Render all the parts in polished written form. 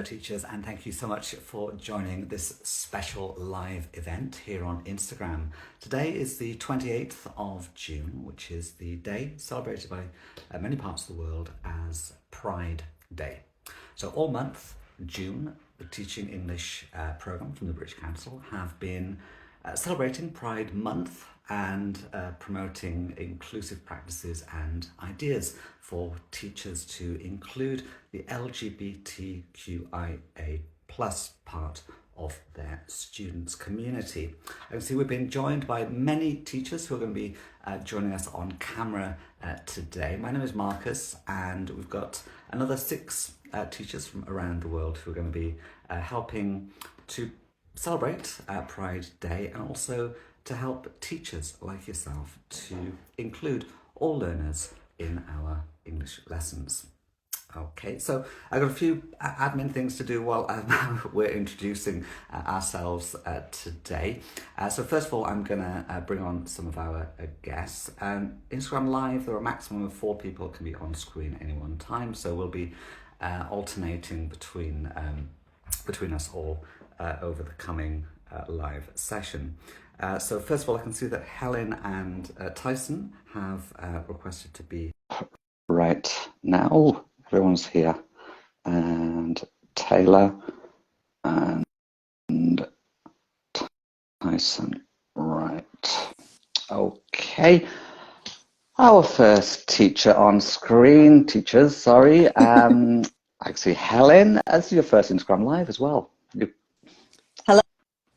Teachers, and thank you so much for joining this special live event here on Instagram. Today is the 28th of June, which is the day celebrated by many parts of the world as Pride Day. So all month, June, the Teaching English programme from the British Council have been celebrating Pride Month and promoting inclusive practices and ideas for teachers to include the LGBTQIA plus part of their students' community. And so we've been joined by many teachers who are going to be joining us on camera today. My name is Marcus, and we've got another 6 teachers from around the world who are going to be helping to celebrate Pride Day and also to help teachers like yourself to include all learners in our English lessons. Okay, so I've got a few admin things to do while we're introducing ourselves today. So first of all, I'm going to bring on some of our guests. Instagram Live, there are a maximum of 4 people that can be on screen at any one time, so we'll be alternating between us all over the coming live session. So first of all, I can see that Helen and Tyson have requested to be right now. Everyone's here, and Taylor and Tyson. Right. Okay. Our first teacher on screen, sorry. I see Helen as your first Instagram Live as well.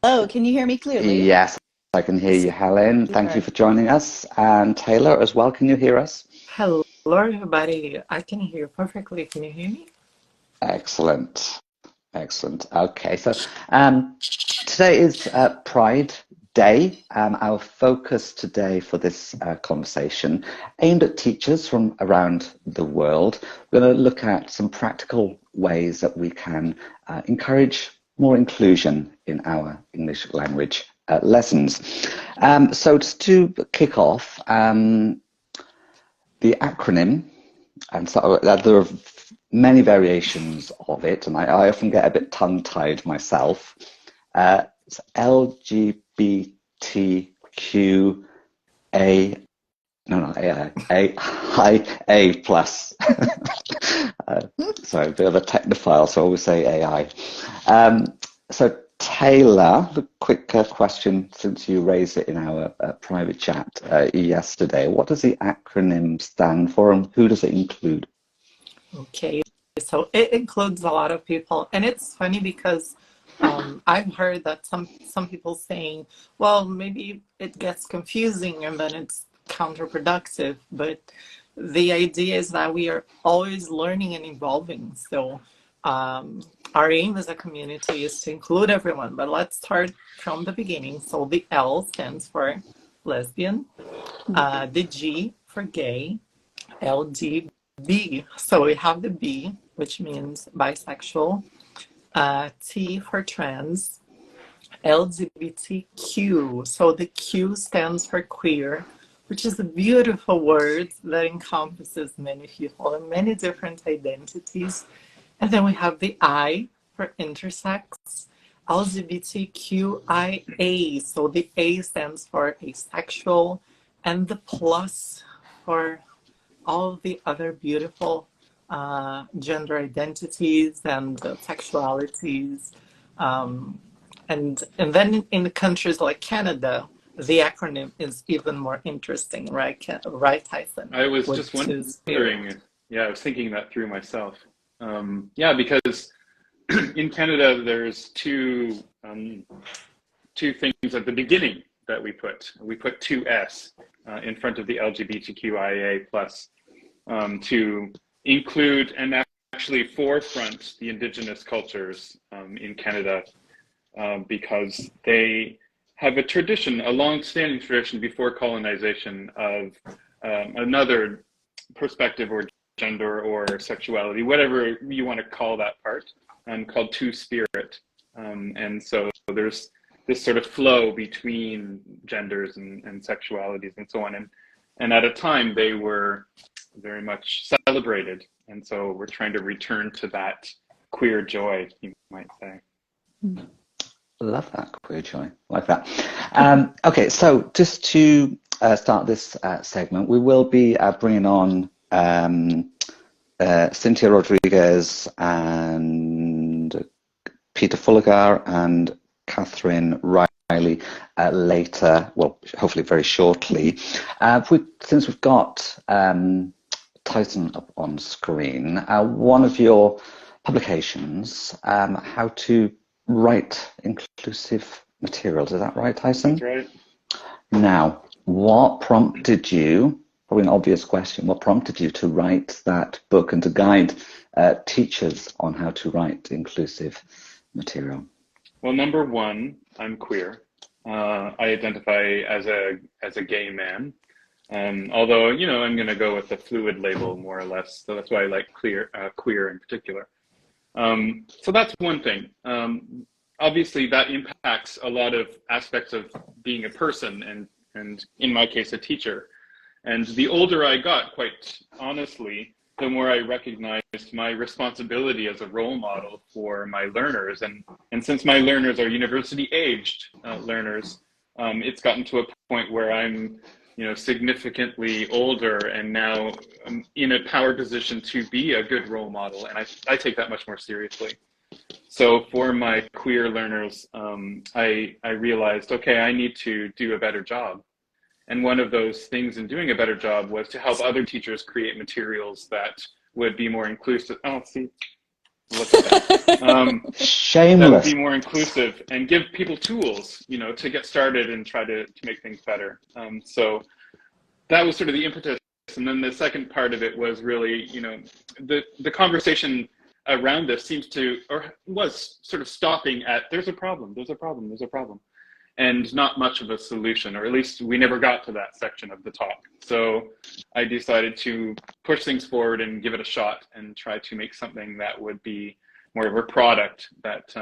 Hello, can you hear me clearly? Yes, I can hear you, Helen. Thank you for joining us. And Taylor as well, can you hear us? Hello, everybody. I can hear perfectly. Can you hear me? Excellent. Okay, so today is Pride Day. Our focus today for this conversation, aimed at teachers from around the world, we're going to look at some practical ways that we can encourage more inclusion in our English language lessons. So just to kick off, the acronym, and so there are many variations of it, and I often get a bit tongue-tied myself. It's LGBTQA. A plus. Sorry, a bit of a technophile, so I always say AI. So Taylor, the quick question, since you raised it in our private chat yesterday, what does the acronym stand for, and who does it include? Okay, so it includes a lot of people, and it's funny because I've heard that some people saying, well, maybe it gets confusing and then it's counterproductive, but the idea is that we are always learning and evolving. So our aim as a community is to include everyone, but let's start from the beginning. So the L stands for lesbian, the G for gay, LGB. So we have the B, which means bisexual, T for trans, LGBTQ. So the Q stands for queer, which is a beautiful word that encompasses many people and many different identities. And then we have the I for intersex, LGBTQIA. So the A stands for asexual, and the plus for all the other beautiful gender identities and sexualities. And then in the countries like Canada, the acronym is even more interesting, right? Right, Tyson? I was just wondering. Yeah, I was thinking that through myself. Yeah, because in Canada, there's two things at the beginning that we put. We put 2S in front of the LGBTQIA plus to include and actually forefront the Indigenous cultures in Canada because they have a tradition, a long-standing tradition before colonization of another perspective or gender or sexuality, whatever you want to call that part, called two-spirit. And so there's this sort of flow between genders and sexualities and so on. And at a time they were very much celebrated. And so we're trying to return to that queer joy, you might say. Love that, queer joy. Like that. Okay, so just to start this segment, we will be bringing on Cynthia Rodriguez and Peter Fulligar and Catherine Riley later, well, hopefully very shortly. Since we've got Tyson up on screen, one of your publications, How to Write Inclusive Materials, is that right, Tyson? That's right. Now, what prompted you, probably an obvious question, what prompted you to write that book and to guide teachers on how to write inclusive material? Well, number one, I'm queer. I identify as a gay man. Although, you know, I'm going to go with the fluid label more or less. So that's why I like queer in particular. So that's one thing. Obviously, that impacts a lot of aspects of being a person and in my case, a teacher. And the older I got, quite honestly, the more I recognized my responsibility as a role model for my learners. And since my learners are university-aged learners, it's gotten to a point where I'm, you know, significantly older and now in a power position to be a good role model. And I take that much more seriously. So for my queer learners, I realized, okay, I need to do a better job. And one of those things in doing a better job was to help other teachers create materials that would be more inclusive. Oh, see, look at that. Shameless. That would be more inclusive and give people tools, you know, to get started and try to make things better. So that was sort of the impetus. And then the second part of it was really, you know, the conversation around this seems to, or was sort of stopping at, there's a problem, and not much of a solution, or at least we never got to that section of the talk. So I decided to push things forward and give it a shot and try to make something that would be more of a product that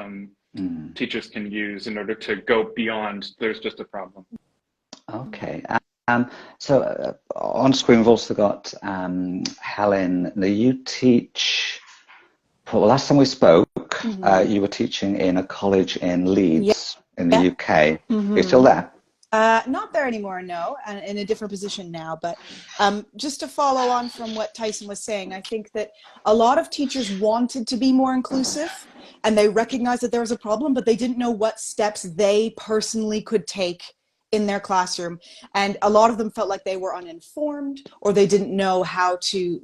teachers can use in order to go beyond, there's just a problem. Okay. So on screen we've also got Helen. Now you teach, well, last time we spoke, you were teaching in a college in Leeds in the UK. Are you still there? Not there anymore, no, and in a different position now. But just to follow on from what Tyson was saying, I think that a lot of teachers wanted to be more inclusive and they recognized that there was a problem, but they didn't know what steps they personally could take in their classroom. And a lot of them felt like they were uninformed, or they didn't know how to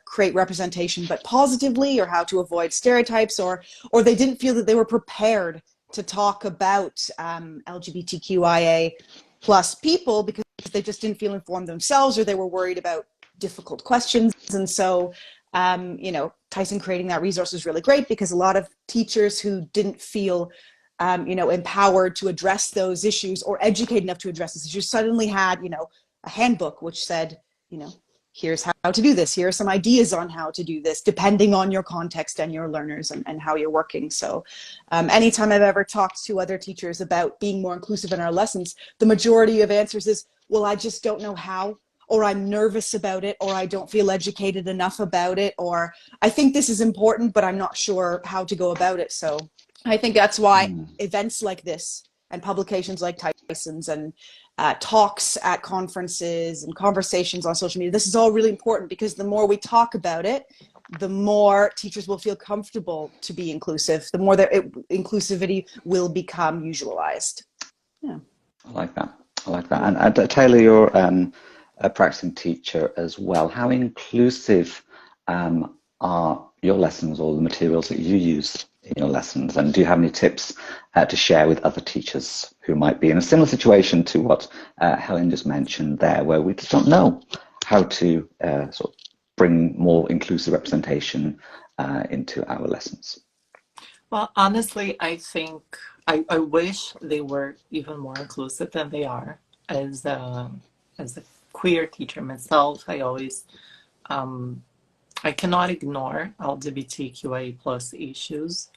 create representation but positively, or how to avoid stereotypes, or they didn't feel that they were prepared to talk about LGBTQIA plus people because they just didn't feel informed themselves, or they were worried about difficult questions. And so, you know, Tyson creating that resource was really great because a lot of teachers who didn't feel, you know, empowered to address those issues or educated enough to address those issues suddenly had, you know, a handbook which said, you know, here's how to do this. Here are some ideas on how to do this, depending on your context and your learners and how you're working. So anytime I've ever talked to other teachers about being more inclusive in our lessons, the majority of answers is, well, I just don't know how, or I'm nervous about it, or I don't feel educated enough about it, or I think this is important, but I'm not sure how to go about it. So I think that's why events like this and publications like Tyson's and talks at conferences and conversations on social media, this is all really important, because the more we talk about it, the more teachers will feel comfortable to be inclusive, the more that inclusivity will become usualized. Yeah. I like that. I like that. And Taylor, you're a practicing teacher as well. How inclusive are your lessons or the materials that you use in your lessons? And do you have any tips to share with other teachers who might be in a similar situation to what Helen just mentioned there, where we just don't know how to sort of bring more inclusive representation into our lessons? Well, honestly, I think I wish they were even more inclusive than they are. As a queer teacher myself, I always I cannot ignore LGBTQIA plus issues.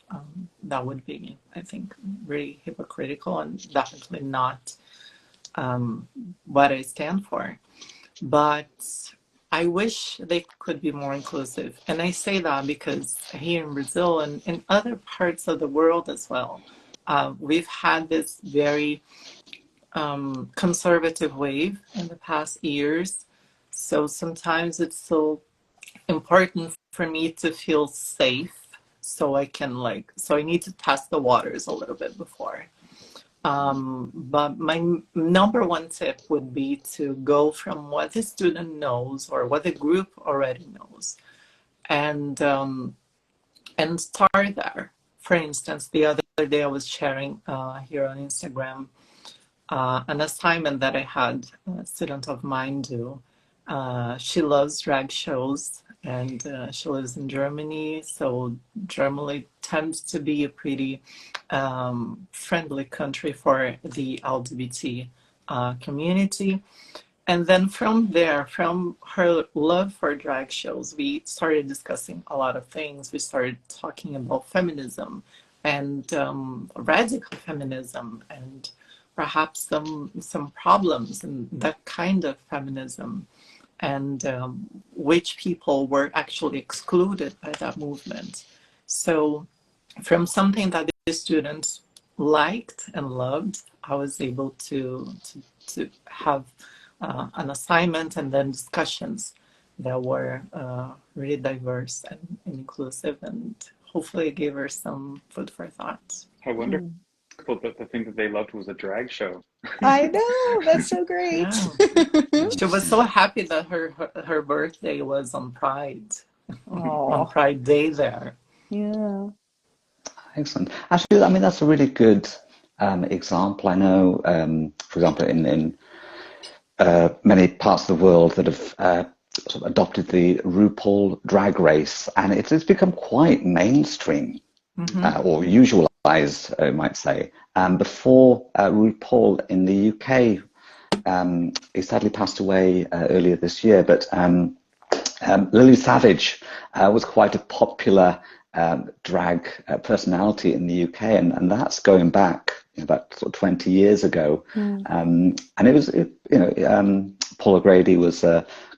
That would be, I think, really hypocritical and definitely not what I stand for. But I wish they could be more inclusive. And I say that because here in Brazil and in other parts of the world as well, we've had this very conservative wave in the past years. So sometimes it's so important for me to feel safe so I can so I need to test the waters a little bit before. But my number one tip would be to go from what the student knows or what the group already knows, and start there. For instance, the other day I was sharing here on Instagram an assignment that I had a student of mine do. She loves drag shows, and she lives in Germany, so Germany tends to be a pretty friendly country for the LGBT community. And then from there, from her love for drag shows, we started discussing a lot of things. We started talking about feminism and radical feminism, and perhaps some problems in that kind of feminism, and which people were actually excluded by that movement. So from something that the students liked and loved, I was able to have an assignment and then discussions that were really diverse and inclusive, and hopefully it gave her some food for thought. How wonderful that the thing that they loved was a drag show. I know, that's so great. Yeah. She was so happy that her birthday was on Pride, on Pride Day there. Yeah. Excellent. Actually, I mean, that's a really good example. I know, for example, in many parts of the world that have sort of adopted the RuPaul drag race, and it's become quite mainstream, or usualized, I might say. Before RuPaul in the UK, he sadly passed away earlier this year, but Lily Savage was quite a popular drag personality in the UK, and that's going back about sort of 20 years ago. And it was, Paul O'Grady was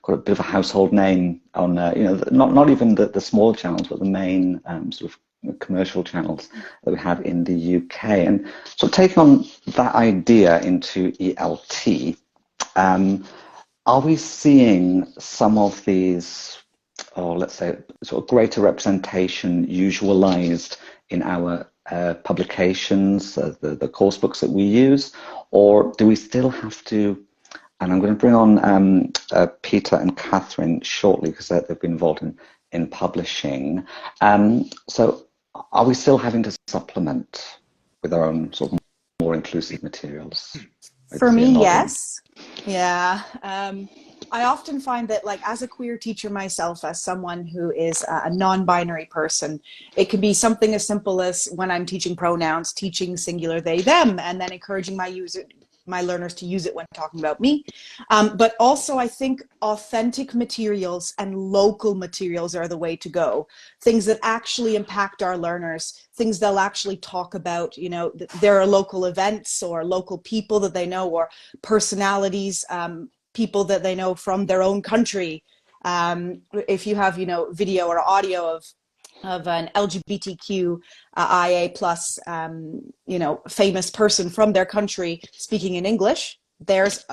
quite a bit of a household name on, not even the small channels, but the main sort of commercial channels that we have in the UK. And so taking on that idea into ELT, are we seeing some of these, or let's say, sort of greater representation usualized in our publications, the course books that we use, or do we still have to? And I'm going to bring on Peter and Catherine shortly because they've been involved in publishing. So are we still having to supplement with our own sort of more inclusive materials? For me, yes. Yeah. I often find that, like, as a queer teacher myself, as someone who is a non-binary person, it can be something as simple as when I'm teaching pronouns, teaching singular they, them, and then encouraging my learners to use it when talking about me. But also, I think authentic materials and local materials are the way to go. Things that actually impact our learners, things they'll actually talk about. There are local events or local people that they know, or personalities, people that they know from their own country. If you have, video or audio of an LGBTQIA plus, famous person from their country speaking in English, there's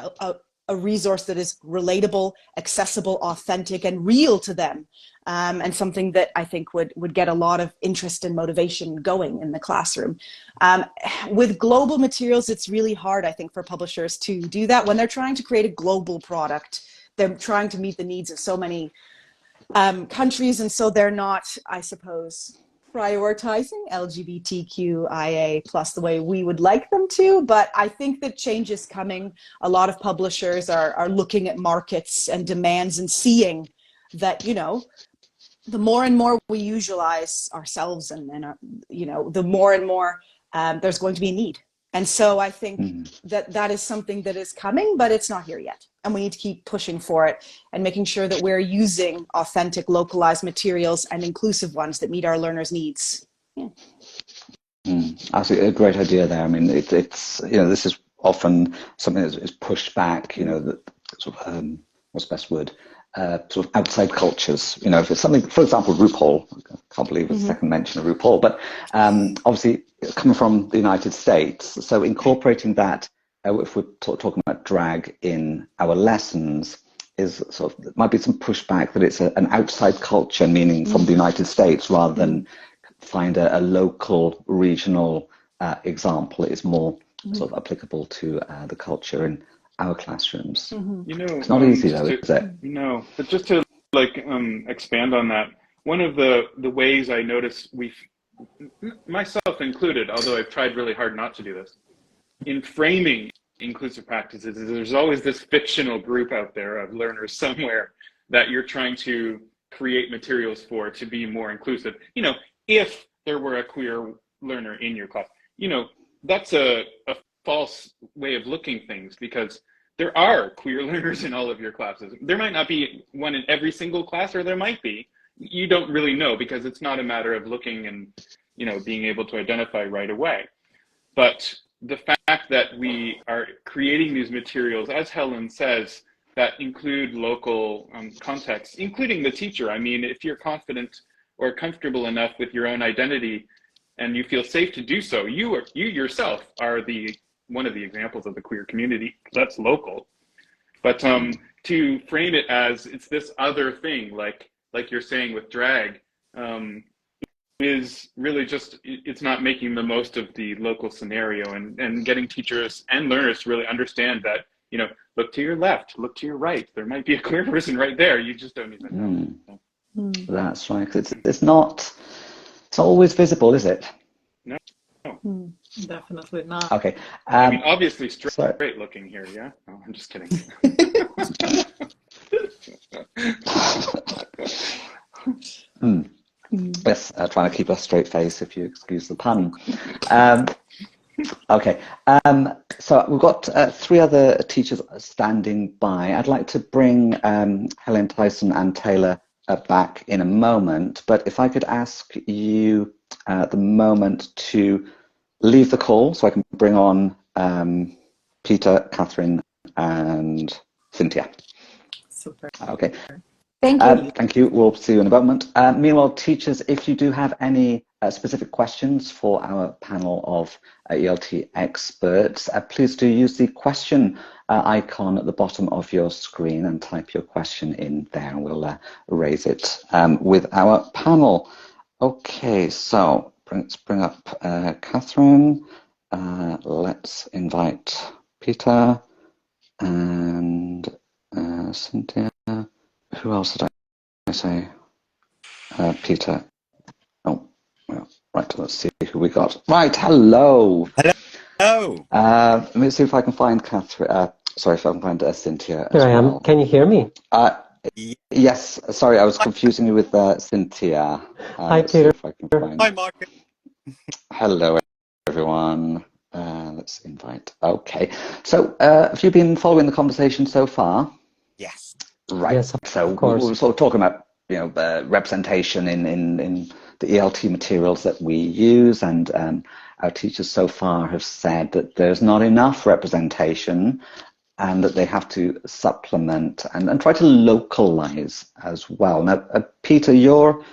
a resource that is relatable, accessible, authentic, and real to them, and something that I think would get a lot of interest and motivation going in the classroom. With global materials, it's really hard, I think, for publishers to do that when they're trying to create a global product. They're trying to meet the needs of so many countries, and so they're not, I suppose, prioritizing LGBTQIA plus the way we would like them to. But I think that change is coming. A lot of publishers are looking at markets and demands and seeing that, the more and more we usualize ourselves and the more and more there's going to be a need. And so I think that is something that is coming, but it's not here yet. And we need to keep pushing for it and making sure that we're using authentic, localized materials and inclusive ones that meet our learners' needs. Yeah. Absolutely, a great idea there. I mean, it's this is often something that is pushed back. That sort of what's the best word? sort of outside cultures. You know, if it's something, for example, RuPaul. I can't believe it's second mention of RuPaul, but obviously coming from the United States, so incorporating that, if we're talking about drag in our lessons, is sort of, there might be some pushback that it's an outside culture, meaning from the United States, rather than find a local, regional example. It is more sort of applicable to the culture in our classrooms. You know, It's not easy though, is it? No, but just to like expand on that, one of the ways I notice myself included, although I've tried really hard not to do this, in framing inclusive practices, is there's always this fictional group out there of learners somewhere that you're trying to create materials for to be more inclusive. You know, if there were a queer learner in your class, you know, that's a false way of looking things, because there are queer learners in all of your classes. There might not be one in every single class, or there might be. You don't really know, because it's not a matter of looking and, you know, being able to identify right away. But the fact that we are creating these materials, as Helen says, that include local context, including the teacher. I mean, if you're confident or comfortable enough with your own identity and you feel safe to do so, you yourself are one of the examples of the queer community that's local. But to frame it as it's this other thing, like you're saying with drag, is really just, it's not making the most of the local scenario, and getting teachers and learners to really understand that, you know, look to your left, look to your right. There might be a queer person right there. You just don't even know. That's right. It's not always visible, is it? No. Definitely not. Okay. I mean, obviously straight looking here, yeah? No, I'm just kidding. Yes, trying to keep a straight face, if you excuse the pun. Okay, so we've got three other teachers standing by. I'd like to bring Helen, Tyson and Taylor back in a moment, but if I could ask you at the moment to leave the call so I can bring on Peter, Catherine and Cynthia. Super. Okay. Thank you. Thank you. We'll see you in a moment. Meanwhile, teachers, if you do have any specific questions for our panel of ELT experts, please do use the question icon at the bottom of your screen and type your question in there, and we'll raise it with our panel. Okay, so let's bring up Catherine. Let's invite Peter and Cynthia. Who else did I say? Peter. Oh, well, right, let's see who we got. Right, hello. Hello. Let me see if I can find Catherine. Sorry, if I can find Cynthia as Here I am. well. Can you hear me? Yes, sorry, I was confusing you with Cynthia. Hi, Peter. If I can find... Hi, Marcus. Hello, everyone. Let's invite. Okay, so have you been following the conversation so far? Yes. Right. Yes, so of course. we were sort of talking about, you know, representation in the ELT materials that we use, and our teachers so far have said that there's not enough representation, and that they have to supplement and try to localize as well. Now, Peter, you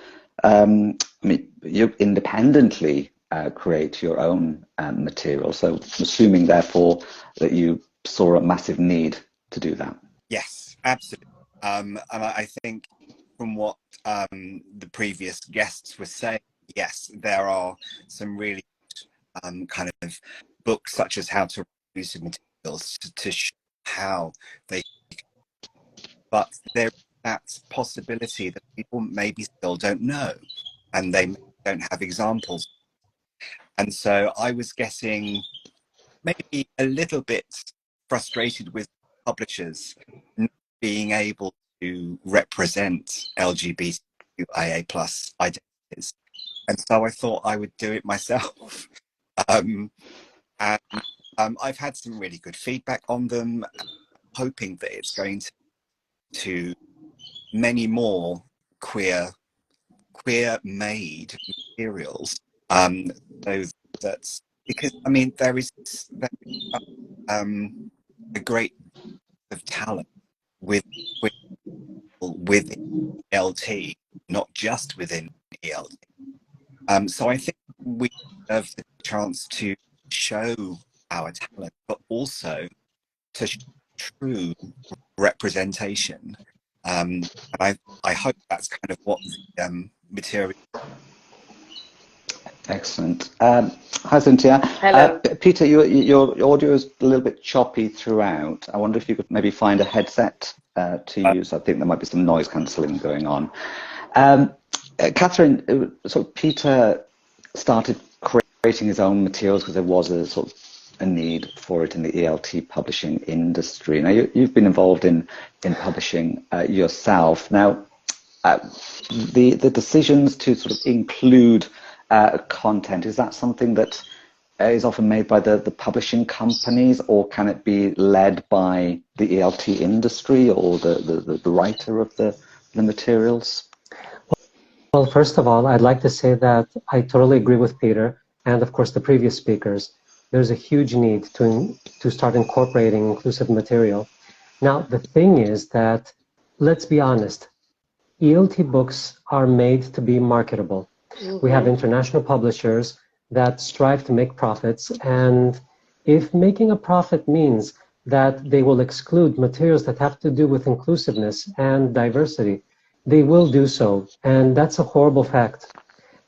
independently create your own material, so I'm assuming therefore that you saw a massive need to do that. Yes, absolutely. And I think from what the previous guests were saying, yes, there are some really kind of books such as How to Reduce Materials to show how they, but there is that possibility that people maybe still don't know, and they don't have examples. And so I was getting maybe a little bit frustrated with publishers not being able to represent LGBTQIA plus identities. And so I thought I would do it myself. And I've had some really good feedback on them, hoping that it's going to many more queer made materials. So that's because, I mean, there is a great of talent with within ELT, not just within ELT. So I think we have the chance to show our talent, but also to show true representation. And I hope that's kind of what the material. Excellent. Hi, Cynthia. Hello. Peter, your audio is a little bit choppy throughout. I wonder if you could maybe find a headset to use. I think there might be some noise cancelling going on. Catherine, so Peter started creating his own materials because there was a sort of a need for it in the ELT publishing industry. Now, you've been involved in publishing yourself. Now, the decisions to sort of include content, is that something that is often made by the publishing companies, or can it be led by the ELT industry or the writer of the materials? Well, first of all, I'd like to say that I totally agree with Peter and, of course, the previous speakers. There's a huge need to start incorporating inclusive material. Now, the thing is that, let's be honest, ELT books are made to be marketable. We have international publishers that strive to make profits, and if making a profit means that they will exclude materials that have to do with inclusiveness and diversity, they will do so, and that's a horrible fact.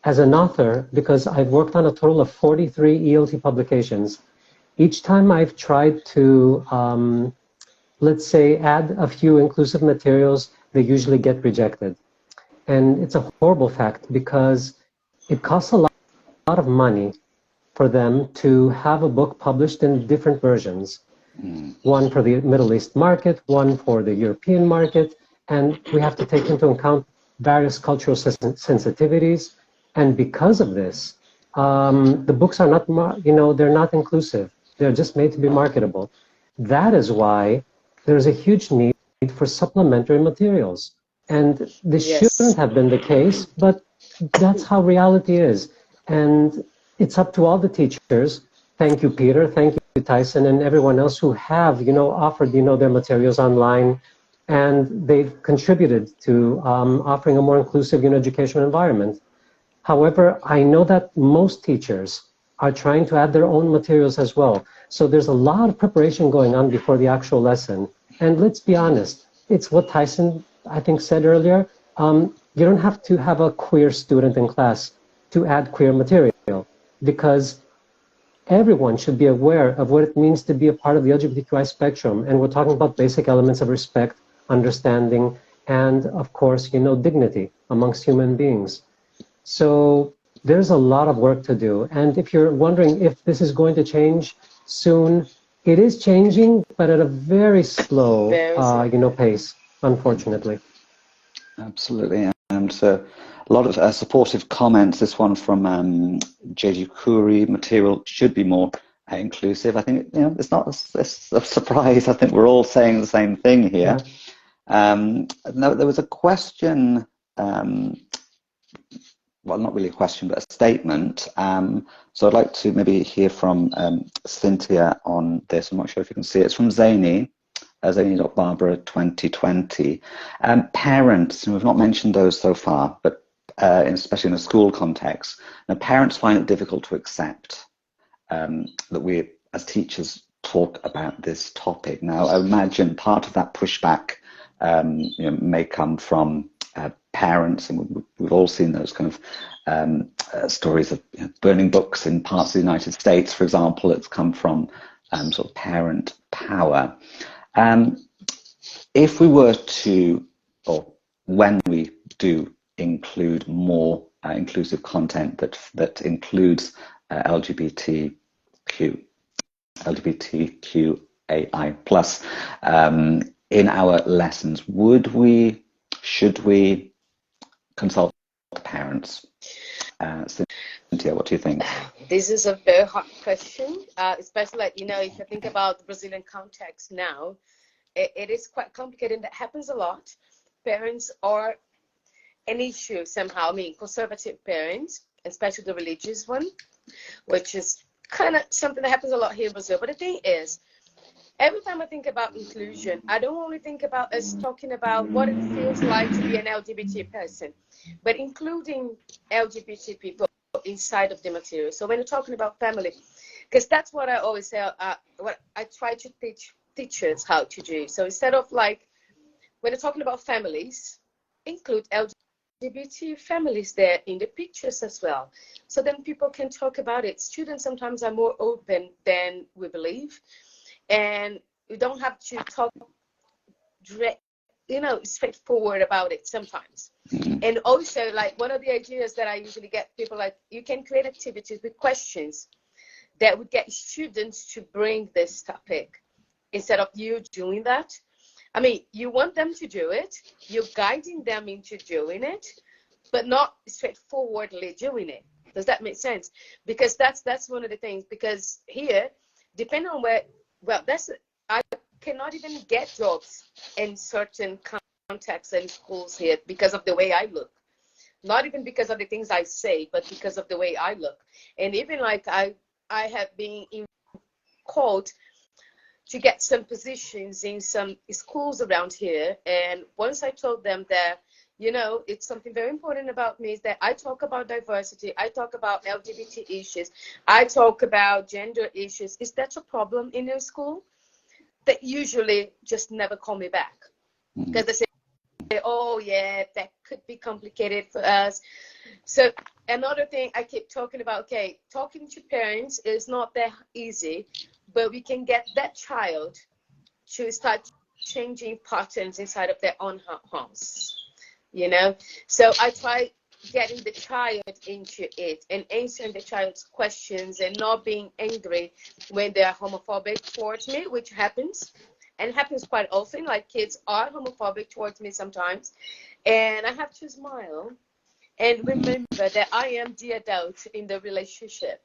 As an author, because I've worked on a total of 43 ELT publications, each time I've tried to, let's say, add a few inclusive materials, they usually get rejected. And it's a horrible fact because it costs a lot of money for them to have a book published in different versions. One for the Middle East market, one for the European market, and we have to take into account various cultural sensitivities. And because of this, the books are not, they're not inclusive. They're just made to be marketable. That is why there's a huge need for supplementary materials. And this shouldn't have been the case, but that's how reality is. And it's up to all the teachers. Thank you, Peter. Thank you, Tyson, and everyone else who have, offered, their materials online. And they've contributed to offering a more inclusive, educational environment. However, I know that most teachers are trying to add their own materials as well. So there's a lot of preparation going on before the actual lesson. And let's be honest, it's what Tyson, I think, said earlier. You don't have to have a queer student in class to add queer material, because everyone should be aware of what it means to be a part of the LGBTQI spectrum. And we're talking about basic elements of respect, understanding, and of course, dignity amongst human beings. So there's a lot of work to do. And if you're wondering if this is going to change soon, it is changing, but at a very slow, pace, unfortunately. Absolutely. And a lot of supportive comments. This one from J.G. Curry, material should be more inclusive. I think, it's not a surprise. I think we're all saying the same thing here. Yeah. Now, there was a question, well, not really a question, but a statement. So I'd like to maybe hear from Cynthia on this. I'm not sure if you can see it. It's from Zany. Zany.Barbara 2020. Parents, and we've not mentioned those so far, but especially in a school context, now parents find it difficult to accept that we, as teachers, talk about this topic. Now, I imagine part of that pushback may come from parents, and we've all seen those kind of stories of burning books in parts of the United States, for example. It's come from sort of parent power. If we were to, or when we do include more inclusive content that includes LGBTQAI plus in our lessons, should we consult parents? Cynthia, what do you think? This is a very hard question, especially if you think about the Brazilian context now, it is quite complicated. That happens a lot. Parents are an issue somehow. I mean, conservative parents, especially the religious one, which is kind of something that happens a lot here in Brazil. But the thing is, every time I think about inclusion, I don't only think about us talking about what it feels like to be an LGBT person, but including LGBT people inside of the material. So when you're talking about family, because that's what I always say, what I try to teach teachers how to do. So instead of like, when you're talking about families, include LGBT families there in the pictures as well. So then people can talk about it. Students sometimes are more open than we believe. And we don't have to talk straightforward about it sometimes. And also, like, one of the ideas that I usually get people, like, you can create activities with questions that would get students to bring this topic instead of you doing that. I mean, you want them to do it, you're guiding them into doing it, but not straightforwardly doing it. Does that make sense? Because that's one of the things, because here, depending on where, well, I cannot even get jobs in certain contexts and schools here because of the way I look. Not even because of the things I say, but because of the way I look. And even like I have been called to get some positions in some schools around here. And once I told them that, it's something very important about me is that I talk about diversity, I talk about LGBT issues, I talk about gender issues. Is that a problem in your school? They usually just never call me back because they say, oh yeah, that could be complicated for us. So another thing I keep talking about, okay, talking to parents is not that easy, but we can get that child to start changing patterns inside of their own homes, So I try getting the child into it and answering the child's questions and not being angry when they are homophobic towards me, which happens. And it happens quite often, like kids are homophobic towards me sometimes. And I have to smile and remember that I am the adult in the relationship.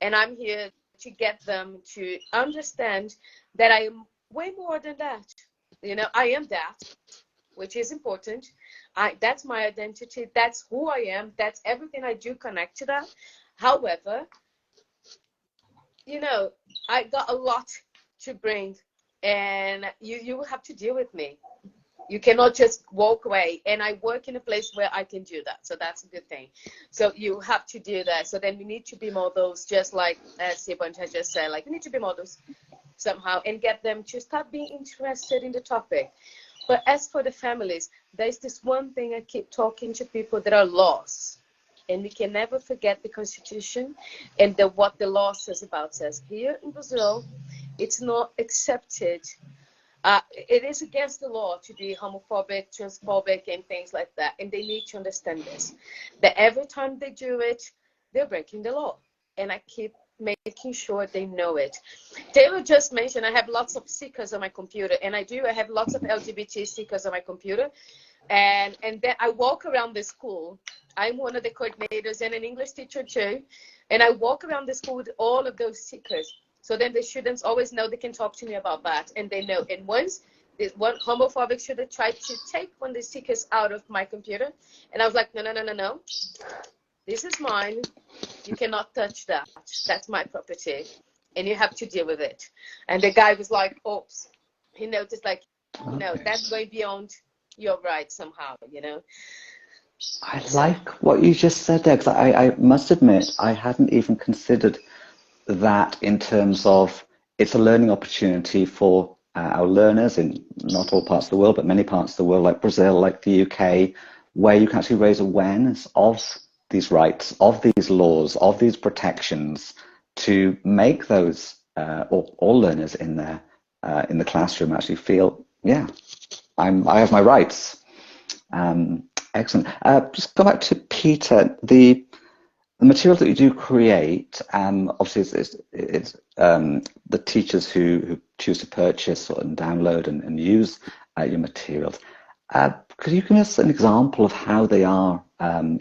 And I'm here to get them to understand that I am way more than that. I am that, which is important. That's my identity. That's who I am. That's everything I do connect to that. However, I got a lot to bring, and you have to deal with me. You cannot just walk away. And I work in a place where I can do that. So that's a good thing. So you have to do that. So then we need to be models, just like Sibon has just said, like we need to be models somehow and get them to start being interested in the topic. But as for the families, there's this one thing I keep talking to people that are lost. And we can never forget the Constitution and what the law says about us. Here in Brazil, it's not accepted. It is against the law to be homophobic, transphobic, and things like that. And they need to understand this. That every time they do it, they're breaking the law. And I keep making sure they know it. Taylor just mentioned I have lots of stickers on my computer. And I have lots of LGBT stickers on my computer. And then I walk around the school. I'm one of the coordinators and an English teacher too. And I walk around the school with all of those stickers. So then the students always know they can talk to me about that. And they know. And once this one homophobic student tried to take one of the stickers out of my computer. And I was like, no. This is mine. You cannot touch that. That's my property. And you have to deal with it. And the guy was like, oops. He noticed like, that's going beyond your right somehow, I like what you just said there, because I must admit, I hadn't even considered that in terms of it's a learning opportunity for our learners in not all parts of the world, but many parts of the world, like Brazil, like the UK, where you can actually raise awareness of these rights, of these laws, of these protections, to make those all learners in the classroom actually feel, I have my rights. Excellent. Just go back to Peter. The material that you do create, obviously, it's the teachers who choose to purchase and download and use your materials. Could you give us an example of how they are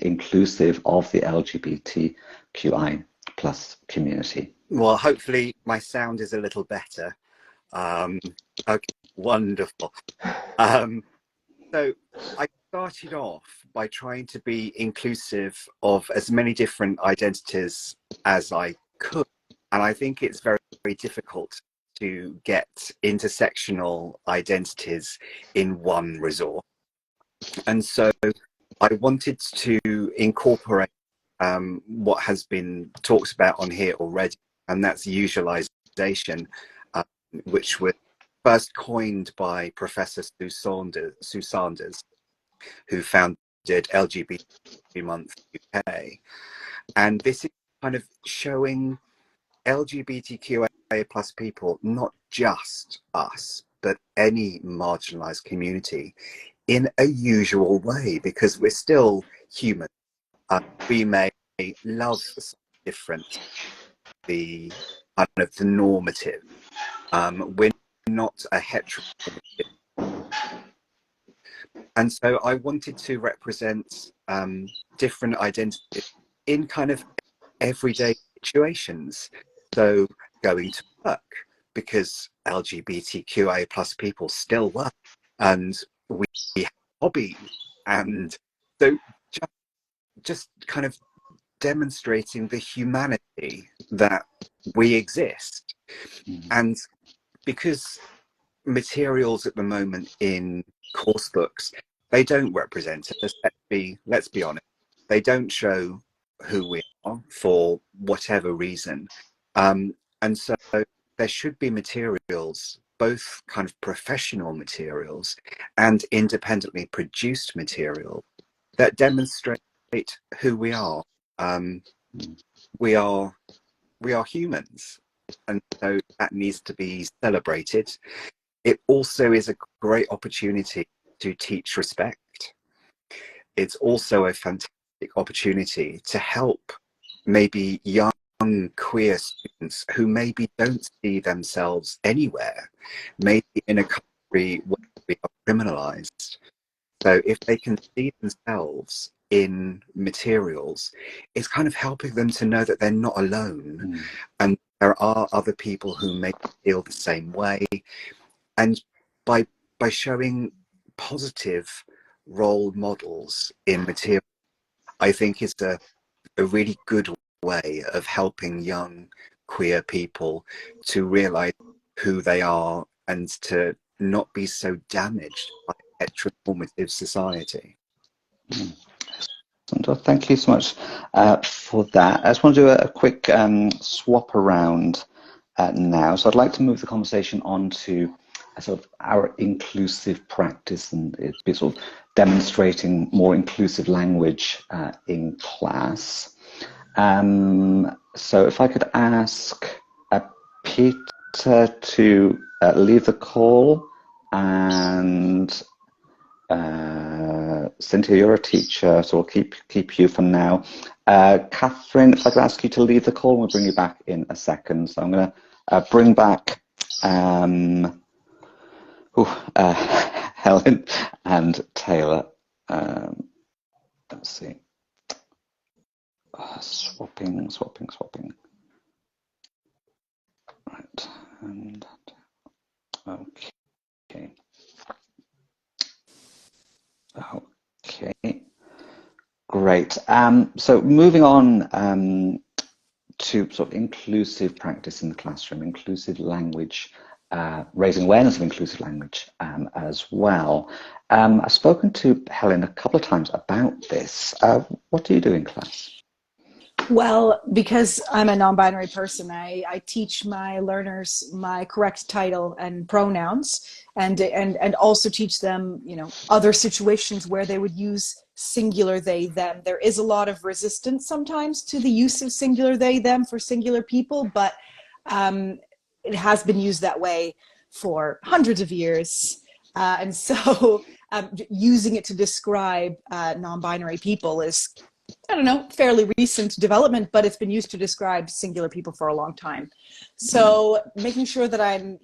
inclusive of the LGBTQI plus community? Well, hopefully my sound is a little better. Okay, wonderful. So I started off by trying to be inclusive of as many different identities as I could. And I think it's very, very difficult to get intersectional identities in one resource. And so I wanted to incorporate what has been talked about on here already, and that's usualization, which was first coined by Professor Sue Sanders, who founded LGBT Month UK. And this is kind of showing LGBTQIA plus people, not just us, but any marginalized community, in a usual way, because we're still human. We may love something different, the kind of the normative. We're not a heteronormative. And so I wanted to represent different identities in kind of everyday situations. So going to work, because LGBTQIA plus people still work, and we have hobbies, and so just kind of demonstrating the humanity that we exist. And because materials at the moment in course books, they don't represent us. Let's be honest, they don't show who we are for whatever reason, and so there should be materials, both kind of professional materials and independently produced material, that demonstrate who we are. We are humans, and so that needs to be celebrated. It also is a great opportunity to teach respect. It's also a fantastic opportunity to help maybe young queer students who maybe don't see themselves anywhere, maybe in a country where we are criminalized. So if they can see themselves in materials, it's kind of helping them to know that they're not alone, and there are other people who may feel the same way. And by showing positive role models in material, I think is a really good way of helping young queer people to realize who they are and to not be so damaged by heteronormative society. Well, thank you so much for that. I just want to do a quick swap around now. So I'd like to move the conversation on to sort of our inclusive practice, and it's be sort of demonstrating more inclusive language in class. So if I could ask Peter to leave the call, and Cynthia, you're a teacher, so we'll keep you for now. Catherine, if I could ask you to leave the call, we'll bring you back in a second. So I'm going to bring back Helen and Taylor. Let's see. Swapping. Right. And okay. Okay. Great. So moving on to sort of inclusive practice in the classroom, inclusive language, raising awareness of inclusive language as well. I've spoken to Helen a couple of times about this. What do you do in class? Well, because I'm a non-binary person, I teach my learners my correct title and pronouns, and also teach them, other situations where they would use singular they, them. There is a lot of resistance sometimes to the use of singular they, them for singular people, but it has been used that way for hundreds of years. And so using it to describe non-binary people is, I don't know, fairly recent development, but it's been used to describe singular people for a long time. So making sure that I'm,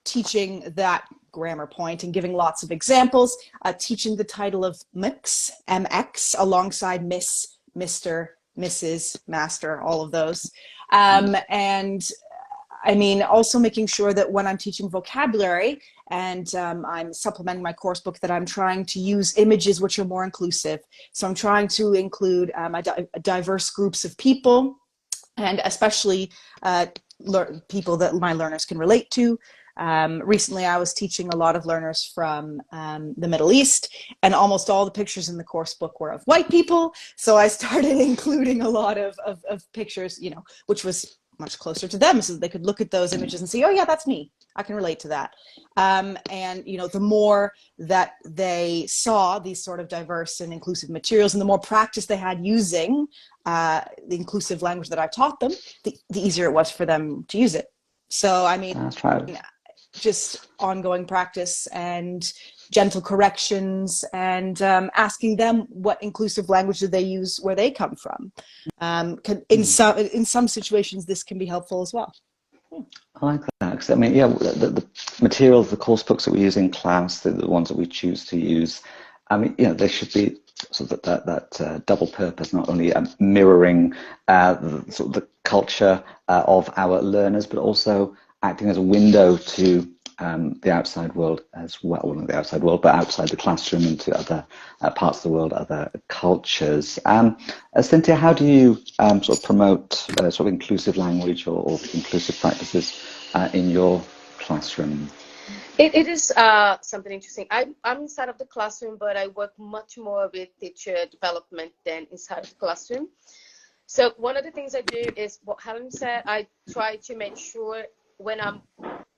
teaching that grammar point and giving lots of examples, teaching the title of MX, MX, alongside Miss, Mr., Mrs., Master, all of those. And I mean, also making sure that when I'm teaching vocabulary and I'm supplementing my course book, that I'm trying to use images which are more inclusive. So I'm trying to include diverse groups of people, and especially people that my learners can relate to. Recently, I was teaching a lot of learners from the Middle East, and almost all the pictures in the course book were of white people. So I started including a lot of pictures, which was much closer to them, so that they could look at those images and see, oh yeah, that's me. I can relate to that. And the more that they saw these sort of diverse and inclusive materials, and the more practice they had using the inclusive language that I taught them, the easier it was for them to use it. So, I mean, That's right. just ongoing practice and gentle corrections, and asking them what inclusive language do they use where they come from. In some situations, this can be helpful as well. I like that, 'cause, I mean, yeah, the materials, the course books that we use in class, the ones that we choose to use, I mean, they should be sort of that double purpose, not only mirroring sort of the culture of our learners, but also acting as a window to the outside world as well. Well, not the outside world, but outside the classroom into other parts of the world, other cultures. Cynthia, how do you sort of promote sort of inclusive language or inclusive practices in your classroom? It is something interesting. I'm inside of the classroom, but I work much more with teacher development than inside of the classroom. So one of the things I do is what Helen said. I try to make sure when I'm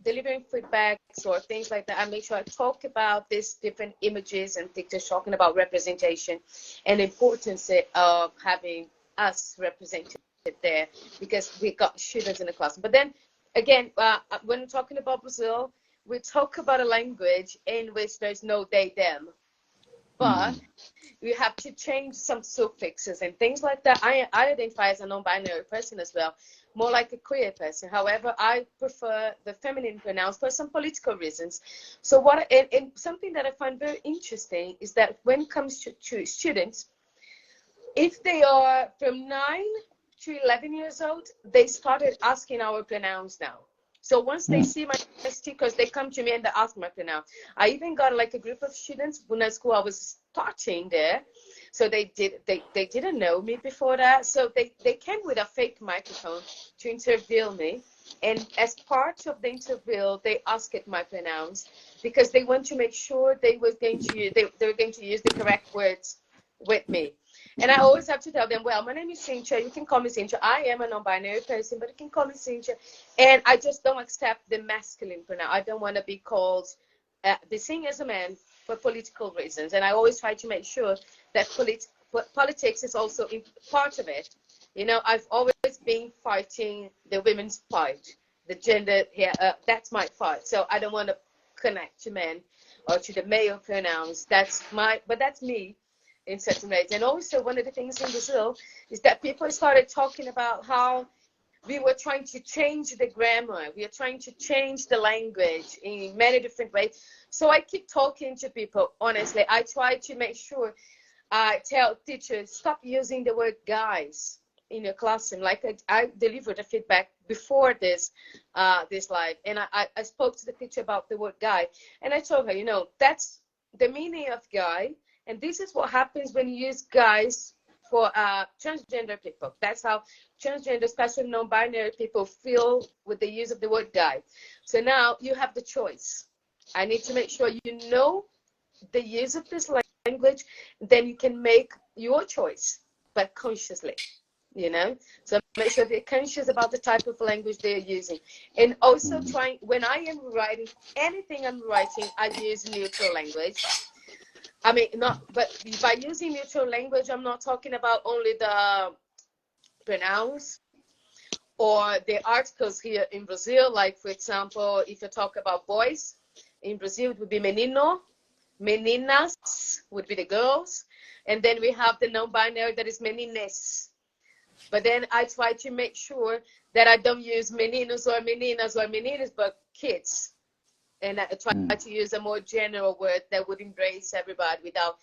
delivering feedbacks or things like that, I make sure I talk about these different images and teachers talking about representation and the importance of having us represented there, because we got students in the classroom. But then again, when talking about Brazil, we talk about a language in which there's no they, them. But we have to change some suffixes and things like that. I identify as a non-binary person as well, more like a queer person. However, I prefer the feminine pronouns for some political reasons. So and something that I find very interesting is that when it comes to students, if they are from 9 to 11 years old, they started asking our pronouns now. So once they see my stickers, they come to me and they ask my pronoun. I even got like a group of students when at school I was starting there. So they didn't know me before that. So they came with a fake microphone to interview me. And as part of the interview, they asked my pronouns because they want to make sure they were going to use the correct words with me. And I always have to tell them, well, my name is Cynthia. You can call me Cynthia. I am a non-binary person, but you can call me Cynthia. And I just don't accept the masculine pronoun. I don't want to be called the same as a man for political reasons. And I always try to make sure that politics is also part of it. I've always been fighting the women's fight, the gender here. That's my fight. So I don't want to connect to men or to the male pronouns. But that's me. In certain ways. And also one of the things in Brazil is that people started talking about how we were trying to change the grammar. We are trying to change the language in many different ways. So I keep talking to people, honestly. I try to make sure I tell teachers, stop using the word guys in your classroom. Like I delivered a feedback before this live. And I spoke to the teacher about the word guy. And I told her, that's the meaning of guy. And this is what happens when you use guys for transgender people. That's how transgender, especially non-binary people, feel with the use of the word guy. So now you have the choice. I need to make sure you know the use of this language, then you can make your choice, but consciously, So make sure they're conscious about the type of language they're using. And also when I am writing, anything I'm writing, I use neutral language. I mean, but by using neutral language, I'm not talking about only the pronouns or the articles here in Brazil. Like, for example, if you talk about boys, in Brazil, it would be menino, meninas would be the girls. And then we have the non-binary that is menines. But then I try to make sure that I don't use meninos or meninas or meninas, but kids. And I try to use a more general word that would embrace everybody without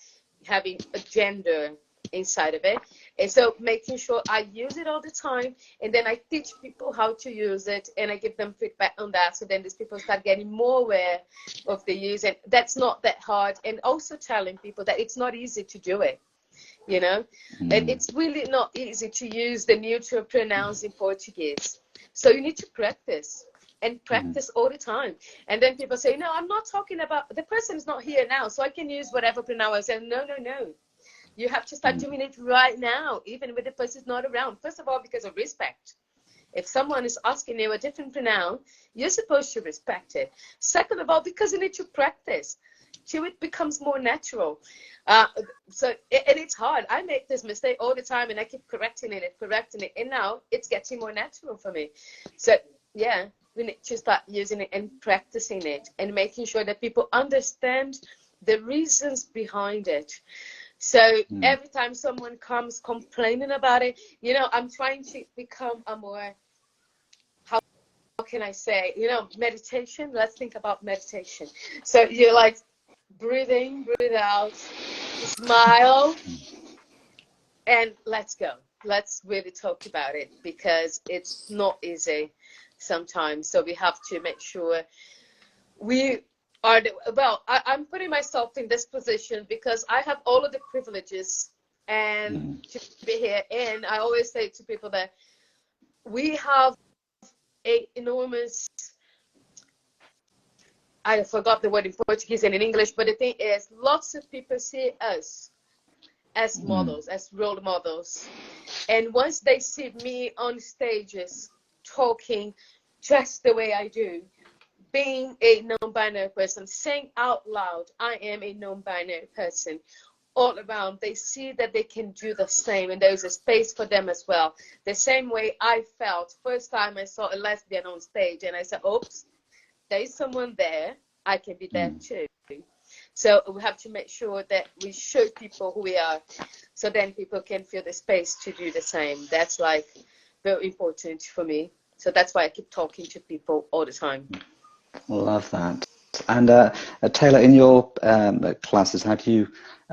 having a gender inside of it. And so making sure I use it all the time, and then I teach people how to use it, and I give them feedback on that. So then these people start getting more aware of the use, and that's not that hard. And also telling people that it's not easy to do it, and it's really not easy to use the neutral pronouns in Portuguese. So you need to practice and practice all the time. And then people say, no, I'm not talking about, the person is not here now, so I can use whatever pronoun. I say, no, no, no. You have to start doing it right now, even when the person's not around. First of all, because of respect. If someone is asking you a different pronoun, you're supposed to respect it. Second of all, because you need to practice till it becomes more natural. And it's hard. I make this mistake all the time, and I keep correcting it, and now it's getting more natural for me. So, yeah, we need to start using it and practicing it and making sure that people understand the reasons behind it. So every time someone comes complaining about it, I'm trying to become a more, how can I say, meditation. Let's think about meditation. So you're like breathe in, breathe out, smile, and let's go. Let's really talk about it, because it's not easy sometimes. So we have to make sure we are, I'm putting myself in this position because I have all of the privileges and to be here. And I always say to people that we have an enormous, I forgot the word in Portuguese and in English, but the thing is, lots of people see us as models, as role models. And once they see me on stages talking just the way I do, being a non-binary person, saying out loud, I am a non-binary person, all around, they see that they can do the same, and there's a space for them as well. The same way I felt first time I saw a lesbian on stage, and I said, oops, there's someone there, I can be there too. So we have to make sure that we show people who we are, so then people can feel the space to do the same. That's like very important for me. So that's why I keep talking to people all the time. Love that. And Taylor, in your classes, how do you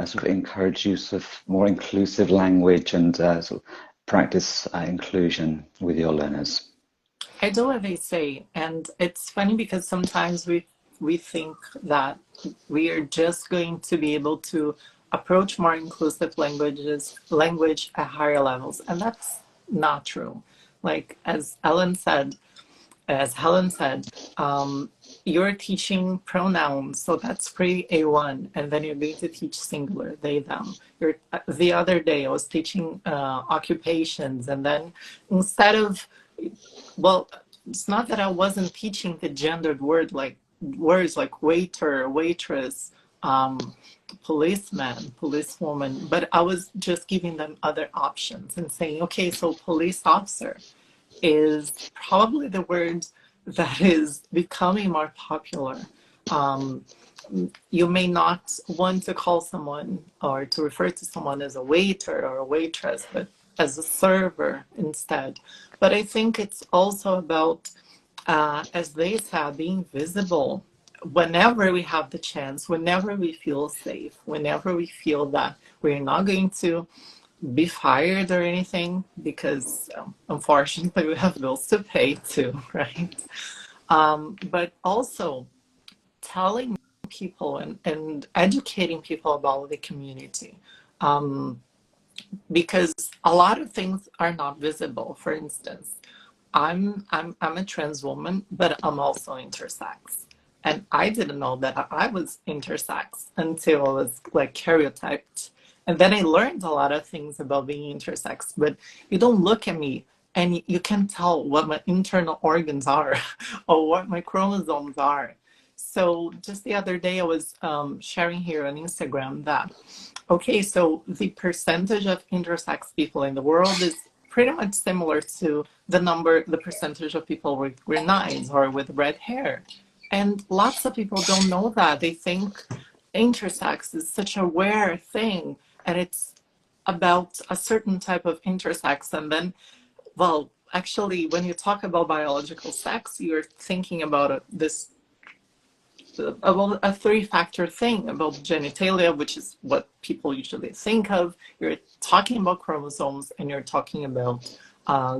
sort of encourage use of more inclusive language and sort of practice inclusion with your learners? I do what they say, and it's funny because sometimes we think that we are just going to be able to approach more inclusive language at higher levels, and that's not true. Like as Helen said, you're teaching pronouns, so that's pre A1, and then you're going to teach singular, they, them. The other day I was teaching occupations, and then instead of, well, it's not that I wasn't teaching the gendered words like waiter, waitress, policeman, policewoman, but I was just giving them other options and saying, okay, so police officer is probably the word that is becoming more popular. You may not want to call someone or to refer to someone as a waiter or a waitress, but as a server instead. But I think it's also about, as they said, being visible whenever we have the chance, whenever we feel safe, whenever we feel that we're not going to be fired or anything, because unfortunately we have bills to pay too, right? But also telling people and educating people about the community, because a lot of things are not visible. For instance, I'm a trans woman, but I'm also intersex. And I didn't know that I was intersex until I was like karyotyped. And then I learned a lot of things about being intersex, but you don't look at me and you can't tell what my internal organs are or what my chromosomes are. So just the other day I was sharing here on Instagram that, okay, so the percentage of intersex people in the world is pretty much similar to the percentage of people with green eyes or with red hair. And lots of people don't know that. They think intersex is such a rare thing, and it's about a certain type of intersex. And then, well, actually, when you talk about biological sex, you're thinking about about a three-factor thing about genitalia, which is what people usually think of. You're talking about chromosomes, and you're talking about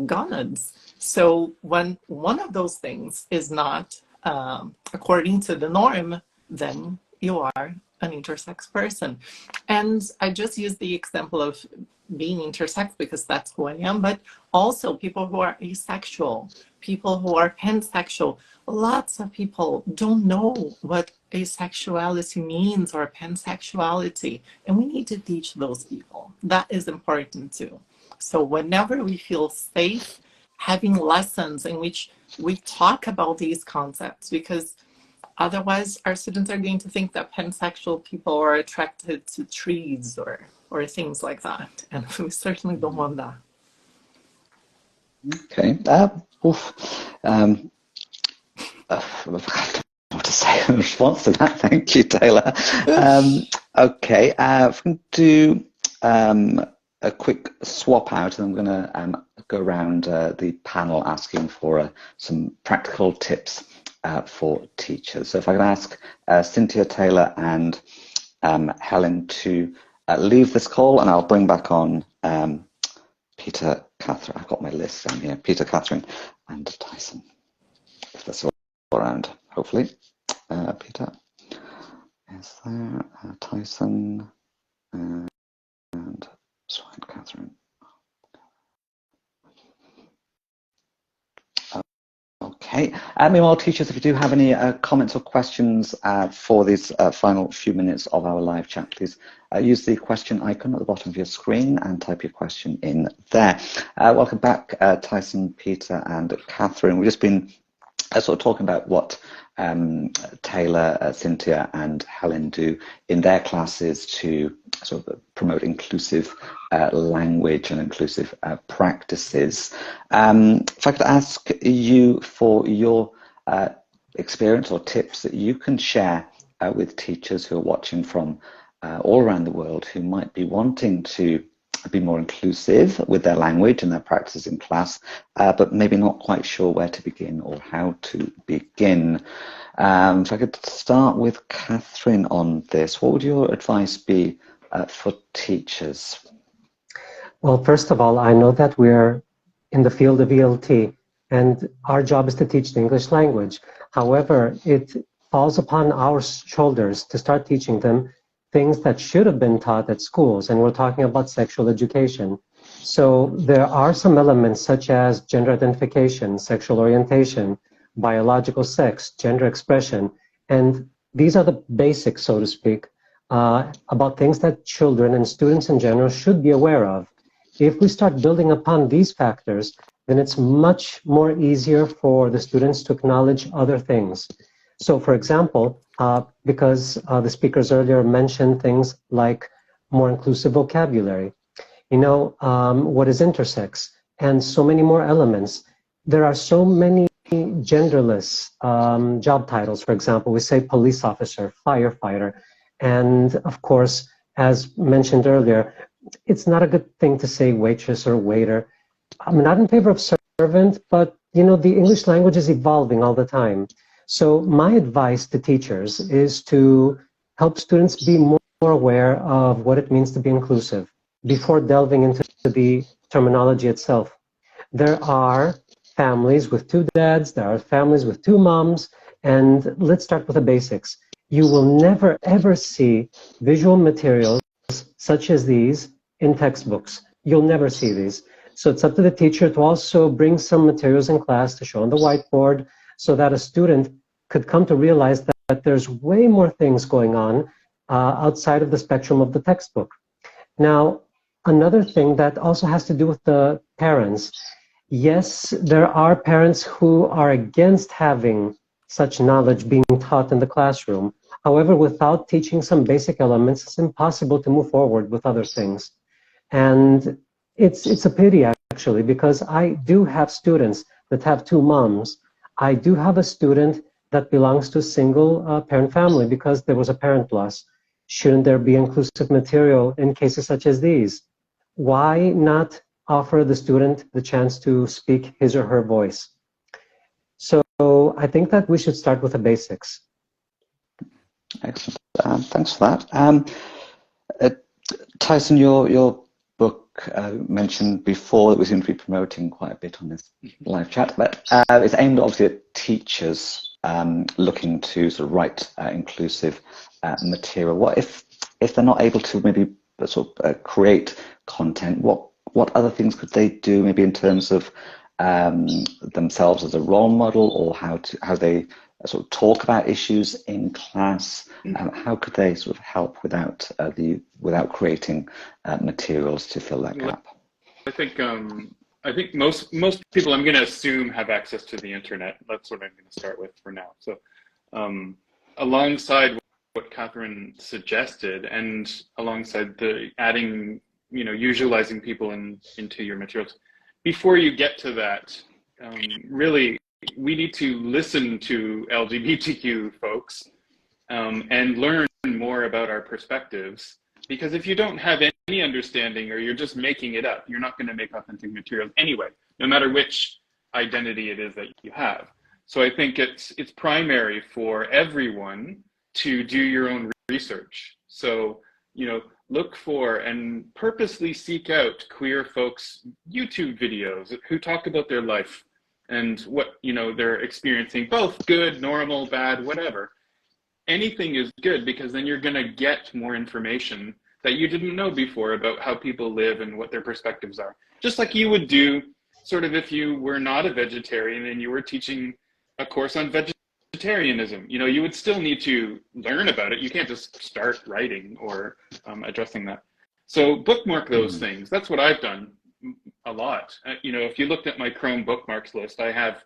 gonads. So when one of those things is not according to the norm, then you are an intersex person. And I just used the example of being intersex because that's who I am, but also people who are asexual, people who are pansexual. Lots of people don't know what asexuality means or pansexuality, and we need to teach those people. That is important too. So whenever we feel safe, having lessons in which we talk about these concepts, because otherwise our students are going to think that pansexual people are attracted to trees or things like that, and we certainly don't want that. Okay. Oof. I don't know what to say in response to that. Thank you, Taylor. Okay, if we can do a quick swap out, and I'm going to go around the panel asking for some practical tips for teachers. So if I can ask Cynthia, Taylor, and Helen to leave this call, and I'll bring back on Peter, Catherine. I've got my list down here. Peter, Catherine, and Tyson. If that's all around, hopefully. Peter is there, Tyson, and sorry, Catherine. Okay. Meanwhile, teachers, if you do have any comments or questions for these final few minutes of our live chat, please use the question icon at the bottom of your screen and type your question in there. Welcome back, Tyson, Peter, and Catherine. We've just been sort of talking about what Taylor, Cynthia, and Helen do in their classes to sort of promote inclusive language and inclusive practices. If I could ask you for your experience or tips that you can share with teachers who are watching from all around the world who might be wanting to be more inclusive with their language and their practices in class, but maybe not quite sure where to begin or how to begin. If I could start with Catherine on this, what would your advice be for teachers? Well, first of all, I know that we're in the field of ELT, and our job is to teach the English language. However, it falls upon our shoulders to start teaching them things that should have been taught at schools, and we're talking about sexual education. So there are some elements such as gender identification, sexual orientation, biological sex, gender expression, and these are the basics, so to speak, about things that children and students in general should be aware of. If we start building upon these factors, then it's much more easier for the students to acknowledge other things. So for example, because the speakers earlier mentioned things like more inclusive vocabulary, you know, what is intersex, and so many more elements. There are so many genderless job titles. For example, we say police officer, firefighter, and of course, as mentioned earlier, it's not a good thing to say waitress or waiter. I'm not in favor of servant, but you know, the English language is evolving all the time. So my advice to teachers is to help students be more aware of what it means to be inclusive before delving into the terminology itself. There are families with two dads, there are families with two moms, and let's start with the basics. You will never ever see visual materials such as these in textbooks. You'll never see these. So it's up to the teacher to also bring some materials in class to show on the whiteboard so that a student could come to realize that there's way more things going on outside of the spectrum of the textbook. Now, another thing that also has to do with the parents. Yes, there are parents who are against having such knowledge being taught in the classroom. However, without teaching some basic elements, it's impossible to move forward with other things. And it's a pity, actually, because I do have students that have two moms. I do have a student that belongs to a single parent family because there was a parent loss. Shouldn't there be inclusive material in cases such as these? Why not offer the student the chance to speak his or her voice? So I think that we should start with the basics. Excellent. Thanks for that. Tyson, your book mentioned before that we seem to be promoting quite a bit on this live chat, but it's aimed obviously at teachers looking to sort of write inclusive material. What if they're not able to maybe sort of create content, what other things could they do, maybe in terms of themselves as a role model, or how they sort of talk about issues in class? How could they sort of help without creating materials to fill that gap? I think most people, I'm going to assume, have access to the internet. That's what I'm going to start with for now. So alongside what Catherine suggested, and alongside the adding, usualizing people into your materials, before you get to that, really, we need to listen to LGBTQ folks and learn more about our perspectives. Because if you don't have any understanding, or you're just making it up, you're not going to make authentic materials anyway, no matter which identity it is that you have. So I think it's primary for everyone to do your own research. So, look for and purposely seek out queer folks' YouTube videos who talk about their life and what, they're experiencing, both good, normal, bad, whatever. Anything is good, because then you're going to get more information that you didn't know before about how people live and what their perspectives are. Just like you would do sort of if you were not a vegetarian and you were teaching a course on vegetarianism. You would still need to learn about it. You can't just start writing or addressing that. So bookmark those things. That's what I've done a lot. If you looked at my Chrome bookmarks list, I have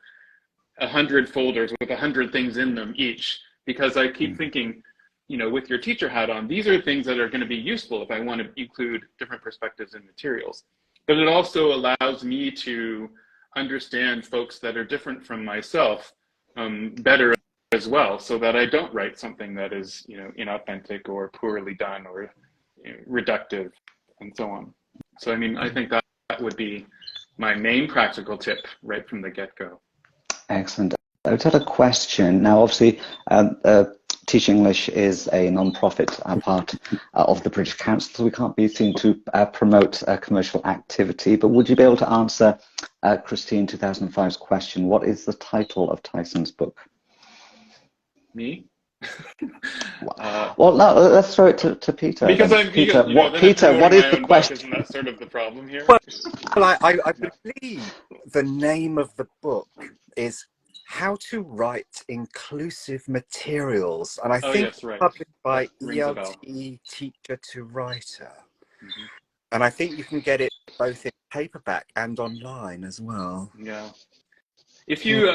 100 folders with 100 things in them each, because I keep thinking, with your teacher hat on, these are things that are going to be useful if I want to include different perspectives and materials. But it also allows me to understand folks that are different from myself better as well, so that I don't write something that is, inauthentic or poorly done or reductive and so on. So, I think that would be my main practical tip right from the get-go. Excellent. I would have a question. Now, obviously, Teach English is a non-profit part of the British Council, so we can't be seen to promote commercial activity. But would you be able to answer Christine 2005's question? What is the title of Tyson's book? Me? Well, no, let's throw it to Peter. Because Peter, what is the question? Isn't that sort of the problem here? Well, I believe the name of the book is How to Write Inclusive Materials, and I think yes, right. published by ELT Teacher to Writer. And I think you can get it both in paperback and online as well. Yeah. If you,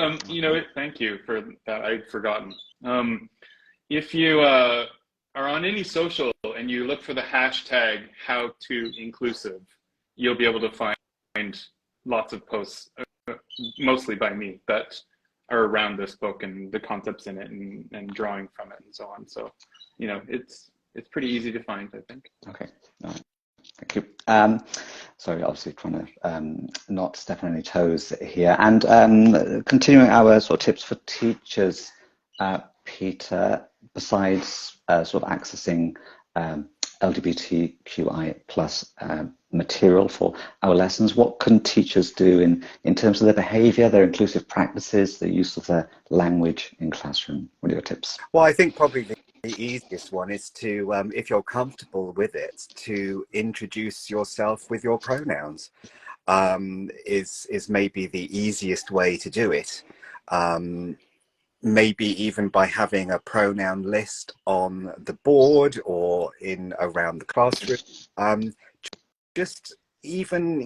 thank you for that. I'd forgotten. If you are on any social and you look for the hashtag #HowToInclusive, you'll be able to find lots of posts, mostly by me, that are around this book and the concepts in it and drawing from it and so on. So, it's pretty easy to find, I think. Okay. All right. Thank you. Sorry, obviously trying to not step on any toes here. And continuing our sort of tips for teachers, Peter, besides sort of accessing LGBTQI plus material for our lessons, what can teachers do in terms of their behaviour, their inclusive practices, the use of their language in classroom? What are your tips? Well, I think probably the easiest one is to, if you're comfortable with it, to introduce yourself with your pronouns. Is maybe the easiest way to do it. Maybe even by having a pronoun list on the board or around the classroom. Just even,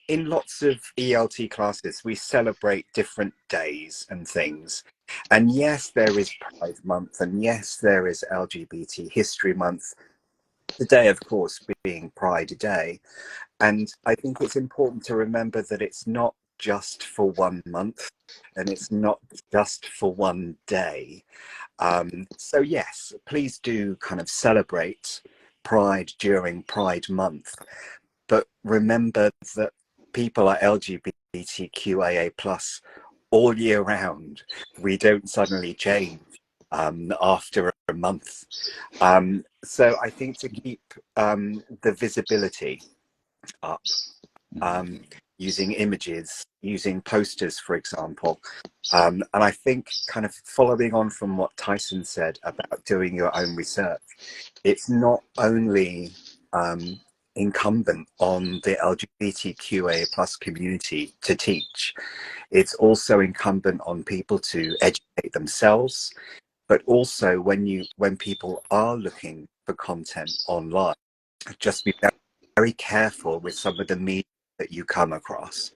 in lots of ELT classes, we celebrate different days and things. And yes, there is Pride Month, and yes, there is LGBT History Month. Today, of course, being Pride Day. And I think it's important to remember that it's not just for 1 month, and it's not just for one day. So yes, please do kind of celebrate Pride during Pride Month, but remember that people are LGBTQIA plus all year round. We don't suddenly change after a month. So I think to keep the visibility up, using images, using posters, for example. And I think kind of following on from what Tyson said about doing your own research, it's not only incumbent on the LGBTQA plus community to teach. It's also incumbent on people to educate themselves, but also when people are looking for content online, just be very careful with some of the media that you come across,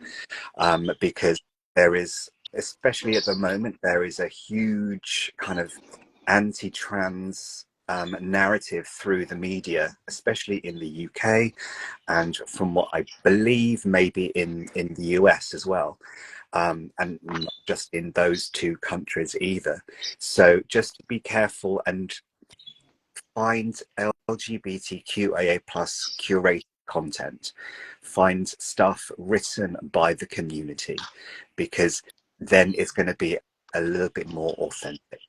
because there is, especially at the moment, there is a huge kind of anti-trans narrative through the media, especially in the UK, and from what I believe, maybe in the US as well. And not just in those two countries either. So just be careful and find LGBTQIA plus curated content. Find stuff written by the community, because then it's going to be a little bit more authentic.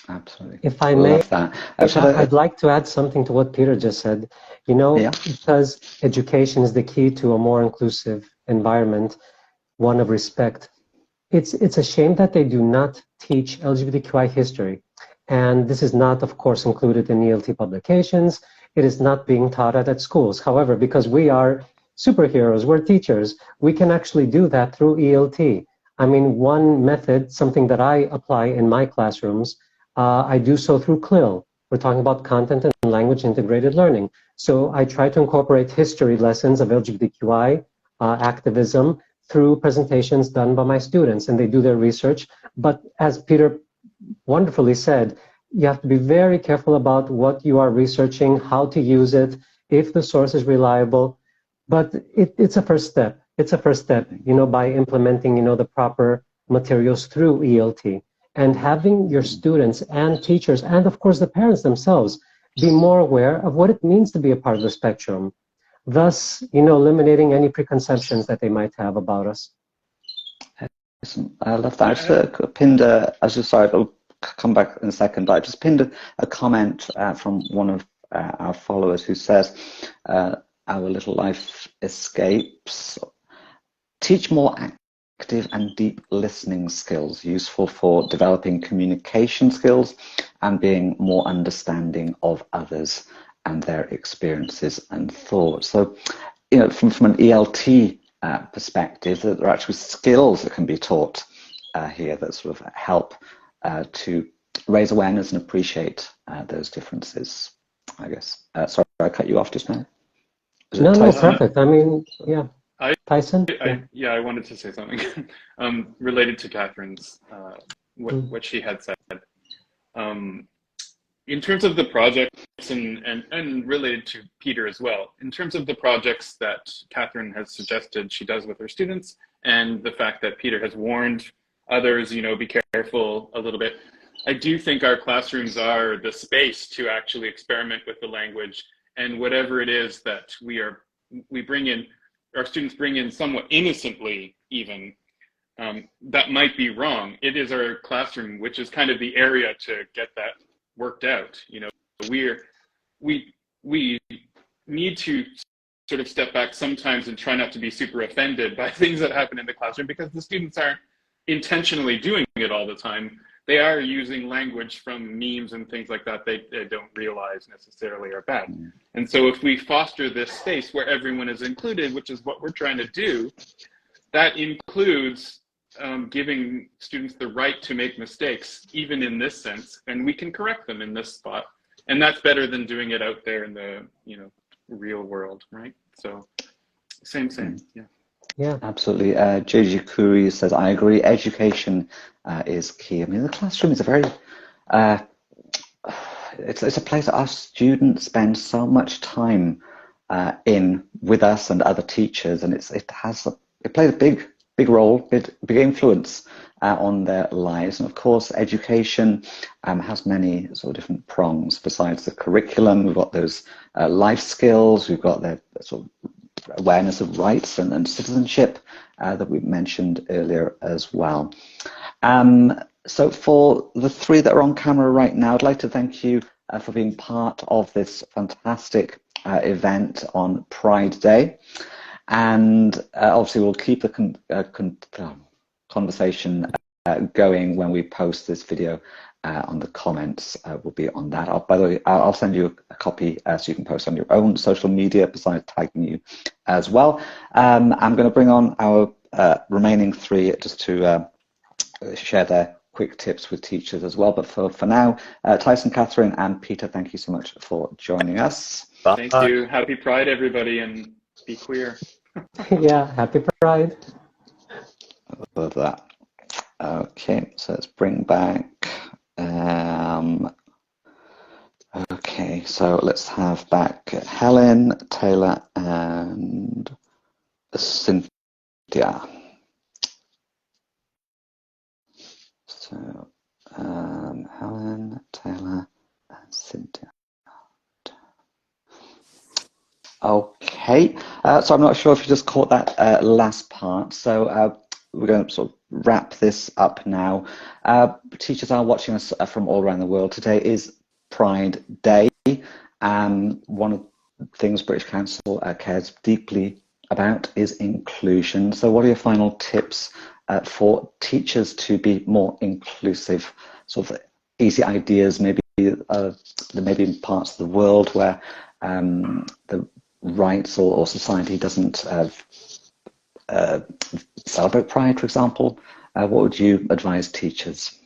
Absolutely. If I may, Love that. I'd like to add something to what Peter just said. You know, Yeah. because education is the key to a more inclusive environment, one of respect. It's a shame that they do not teach LGBTQI history. And this is not, of course, included in ELT publications. It is not being taught at schools. However, because we are superheroes, we're teachers, we can actually do that through ELT. I mean, one method, something that I apply in my classrooms, I do so through CLIL. We're talking about content and language integrated learning. So I try to incorporate history lessons of LGBTQI activism through presentations done by my students, and they do their research. But as Peter wonderfully said, you have to be very careful about what you are researching, how to use it, if the source is reliable. But it's a first step. It's a first step, you know, by implementing, you know, the proper materials through ELT, and having your students and teachers, and of course the parents themselves, be more aware of what it means to be a part of the spectrum, thus, you know, eliminating any preconceptions that they might have about us. I love that. I just pinned I was just sorry, I'll come back in a second, but I just pinned a comment from one of our followers who says, our little life escapes. Teach more active and deep listening skills, useful for developing communication skills and being more understanding of others and their experiences and thoughts. So, you know, from an ELT perspective, that there are actually skills that can be taught here that sort of help to raise awareness and appreciate those differences, I guess. Sorry, I cut you off just now. No, perfect. I mean, yeah. Tyson? I wanted to say something related to Catherine's, what she had said. In terms of the projects and related to Peter as well, in terms of the projects that Catherine has suggested she does with her students, and the fact that Peter has warned others, you know, be careful a little bit, I do think our classrooms are the space to actually experiment with the language, and whatever it is that we bring in, our students bring in somewhat innocently even, that might be wrong. It is our classroom, which is kind of the area to get that worked out. You know, we need to sort of step back sometimes and try not to be super offended by things that happen in the classroom, because the students aren't intentionally doing it all the time. They are using language from memes and things like that they don't realize necessarily are bad. And so if we foster this space where everyone is included, which is what we're trying to do, that includes giving students the right to make mistakes, even in this sense, and we can correct them in this spot. And that's better than doing it out there in the, you know, real world, right? So same, yeah. Yeah, absolutely. JJ Curry says, I agree, education is key. I mean, the classroom is a very, it's a place that our students spend so much time in with us and other teachers, and it plays a big role, big influence on their lives. And of course, education has many sort of different prongs. Besides the curriculum, we've got those life skills, we've got the sort of awareness of rights and citizenship that we mentioned earlier as well. So for the three that are on camera right now, I'd like to thank you for being part of this fantastic event on Pride Day. And obviously we'll keep the conversation going when we post this video on the comments will be on that. By the way, I'll send you a copy so you can post on your own social media besides tagging you as well. I'm going to bring on our remaining three just to share their quick tips with teachers as well. But for now, Tyson, Catherine, and Peter, thank you so much for joining us. Thank you. Happy Pride, everybody, and be queer. Yeah, happy Pride. Love that. Okay, so let's bring back. Okay, so let's have back Helen, Taylor, and Cynthia. So Helen, Taylor, and Cynthia. Okay, so I'm not sure if you just caught that last part. So we're going to sort of wrap this up now. Teachers are watching us from all around the world. Today is Pride Day. One of the things British Council cares deeply about is inclusion. So what are your final tips for teachers to be more inclusive? Sort of easy ideas, maybe there may be parts of the world where the rights or society doesn't celebrate Pride, for example. What would you advise teachers?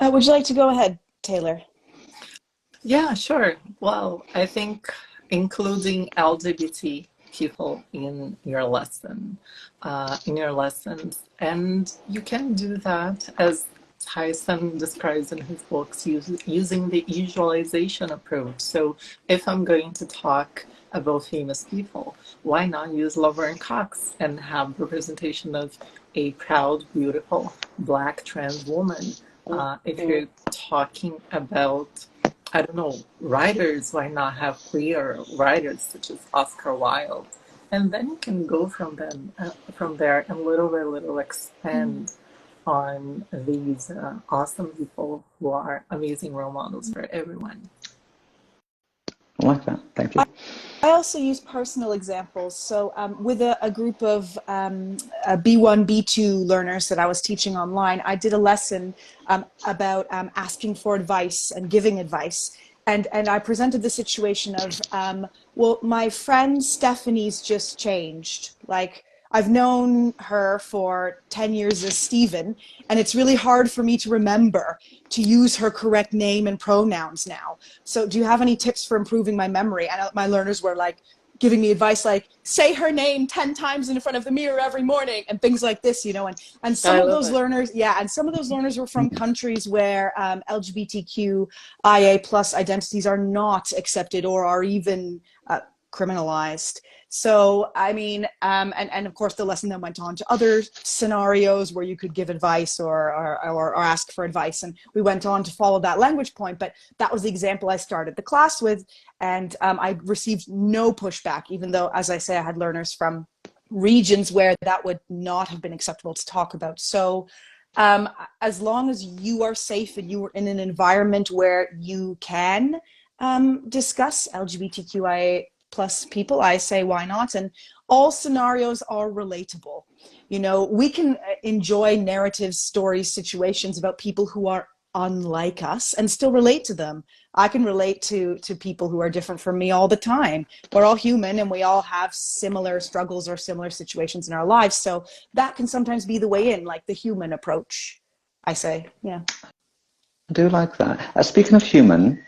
Would you like to go ahead, Taylor? Yeah, sure. Well, I think including LGBT people in your lesson, in your lessons, and you can do that as Tyson describes in his books using the usualization approach. So if I'm going to talk about famous people, why not use Laverne Cox and have representation of a proud, beautiful Black trans woman? If you're talking about, I don't know, writers, why not have queer writers such as Oscar Wilde? And then you can go from there and little by little expand on these awesome people who are amazing role models for everyone. I like that. Thank you. I also use personal examples. So with a group of B1, B2 learners that I was teaching online, I did a lesson about asking for advice and giving advice. And I presented the situation of, well, my friend Stephanie's just changed. Like, I've known her for 10 years as Stephen, and it's really hard for me to remember to use her correct name and pronouns now. So do you have any tips for improving my memory? And my learners were like giving me advice like, say her name 10 times in front of the mirror every morning and things like this, you know. And some of those learners, and some of those learners were from countries where LGBTQIA plus identities are not accepted or are even criminalized. So, I mean, and of course the lesson then went on to other scenarios where you could give advice or ask for advice. And we went on to follow that language point, but that was the example I started the class with. And I received no pushback, even though, as I say, I had learners from regions where that would not have been acceptable to talk about. So as long as you are safe and you are in an environment where you can discuss LGBTQIA plus people, I say why not? And all scenarios are relatable. You know, we can enjoy narratives, stories, situations about people who are unlike us and still relate to them. I can relate to people who are different from me all the time. We're all human and we all have similar struggles or similar situations in our lives. So that can sometimes be the way in, like the human approach, I say. Yeah. I do like that. Speaking of human,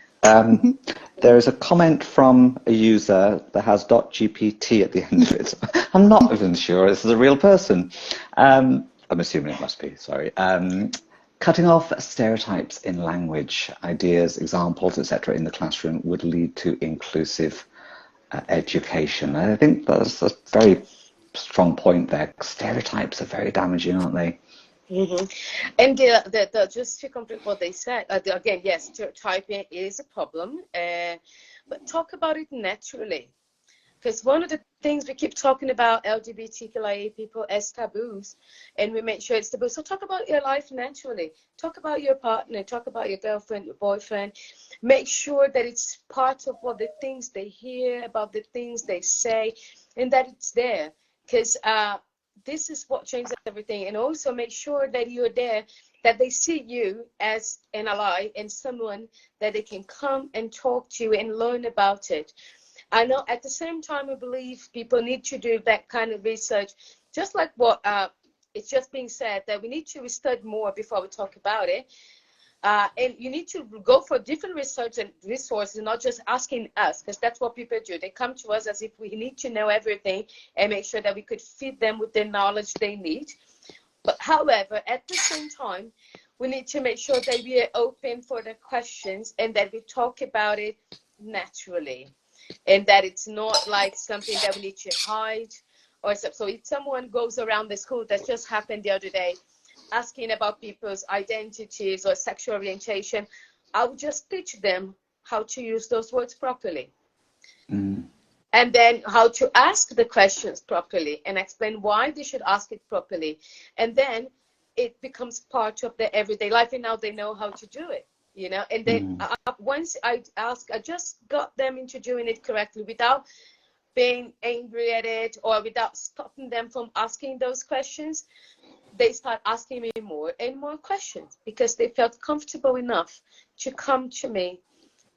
there is a comment from a user that has .gpt at the end of it. I'm not even sure this is a real person. I'm assuming it must be, sorry. Cutting off stereotypes in language, ideas, examples, etc. in the classroom would lead to inclusive education. I think that's a very strong point there. Stereotypes are very damaging, aren't they? Mm-hmm. And just to complete what they said, again, yes, stereotyping is a problem, but talk about it naturally. Because one of the things we keep talking about LGBTQIA people as taboos, and we make sure it's taboo. So talk about your life naturally. Talk about your partner. Talk about your girlfriend, your boyfriend. Make sure that it's part of what the things they hear, about the things they say, and that it's there. Because this is what changes everything. And also make sure that you're there, that they see you as an ally and someone that they can come and talk to and learn about it. I know at the same time, I believe people need to do that kind of research, just like what it's just being said, that we need to study more before we talk about it. And you need to go for different research and resources, not just asking us, because that's what people do. They come to us as if we need to know everything and make sure that we could feed them with the knowledge they need. But however, at the same time, we need to make sure that we are open for the questions and that we talk about it naturally, and that it's not like something that we need to hide or so. So if someone goes around the school, that just happened the other day, asking about people's identities or sexual orientation, I would just teach them how to use those words properly. And then how to ask the questions properly and explain why they should ask it properly. And then it becomes part of their everyday life, and now they know how to do it, you know. And then once I just got them into doing it correctly without being angry at it or without stopping them from asking those questions, they start asking me more and more questions because they felt comfortable enough to come to me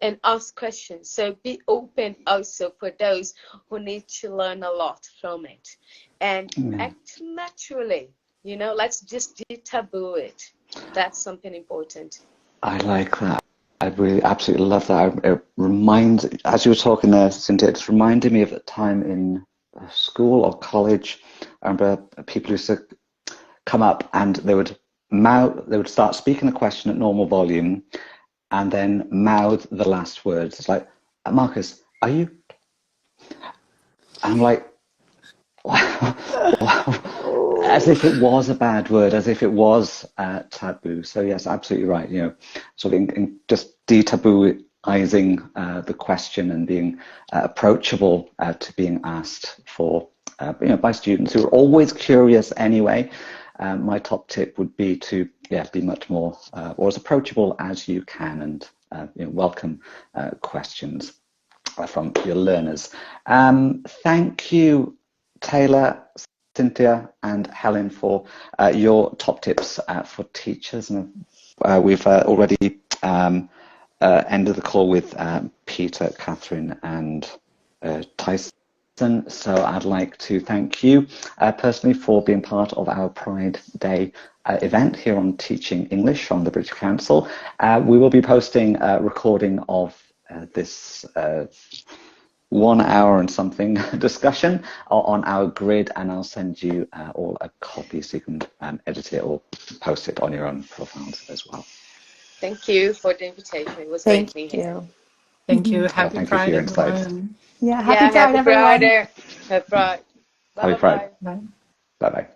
and ask questions. So be open also for those who need to learn a lot from it, and act naturally. You know, let's just de-taboo it. That's something important. I like that. I really absolutely love that. It reminds, as you were talking there, Cynthia, it's reminded me of a time in school or college. I remember people used to come up and they would start speaking the question at normal volume and then mouth the last words. It's like, Marcus, are you? I'm like, as if it was a bad word, as if it was taboo. So yes, absolutely right. You know, sort of in just de-tabooizing the question and being approachable to being asked for, by students who are always curious anyway. My top tip would be to be much more or as approachable as you can, and welcome questions from your learners. Thank you, Taylor, Cynthia, and Helen, for your top tips for teachers. And we've already ended the call with Peter, Catherine, and Tyson. So I'd like to thank you personally for being part of our Pride Day event here on Teaching English on the British Council. We will be posting a recording of this 1 hour and something discussion on our grid, and I'll send you all a copy so you can edit it or post it on your own profiles as well. Thank you for the invitation. It was great being here. Thank you. Happy Thank Pride, you for your insights. everyone. Yeah, happy Pride, everyone. Happy Pride. Happy Pride. Bye. Bye-bye.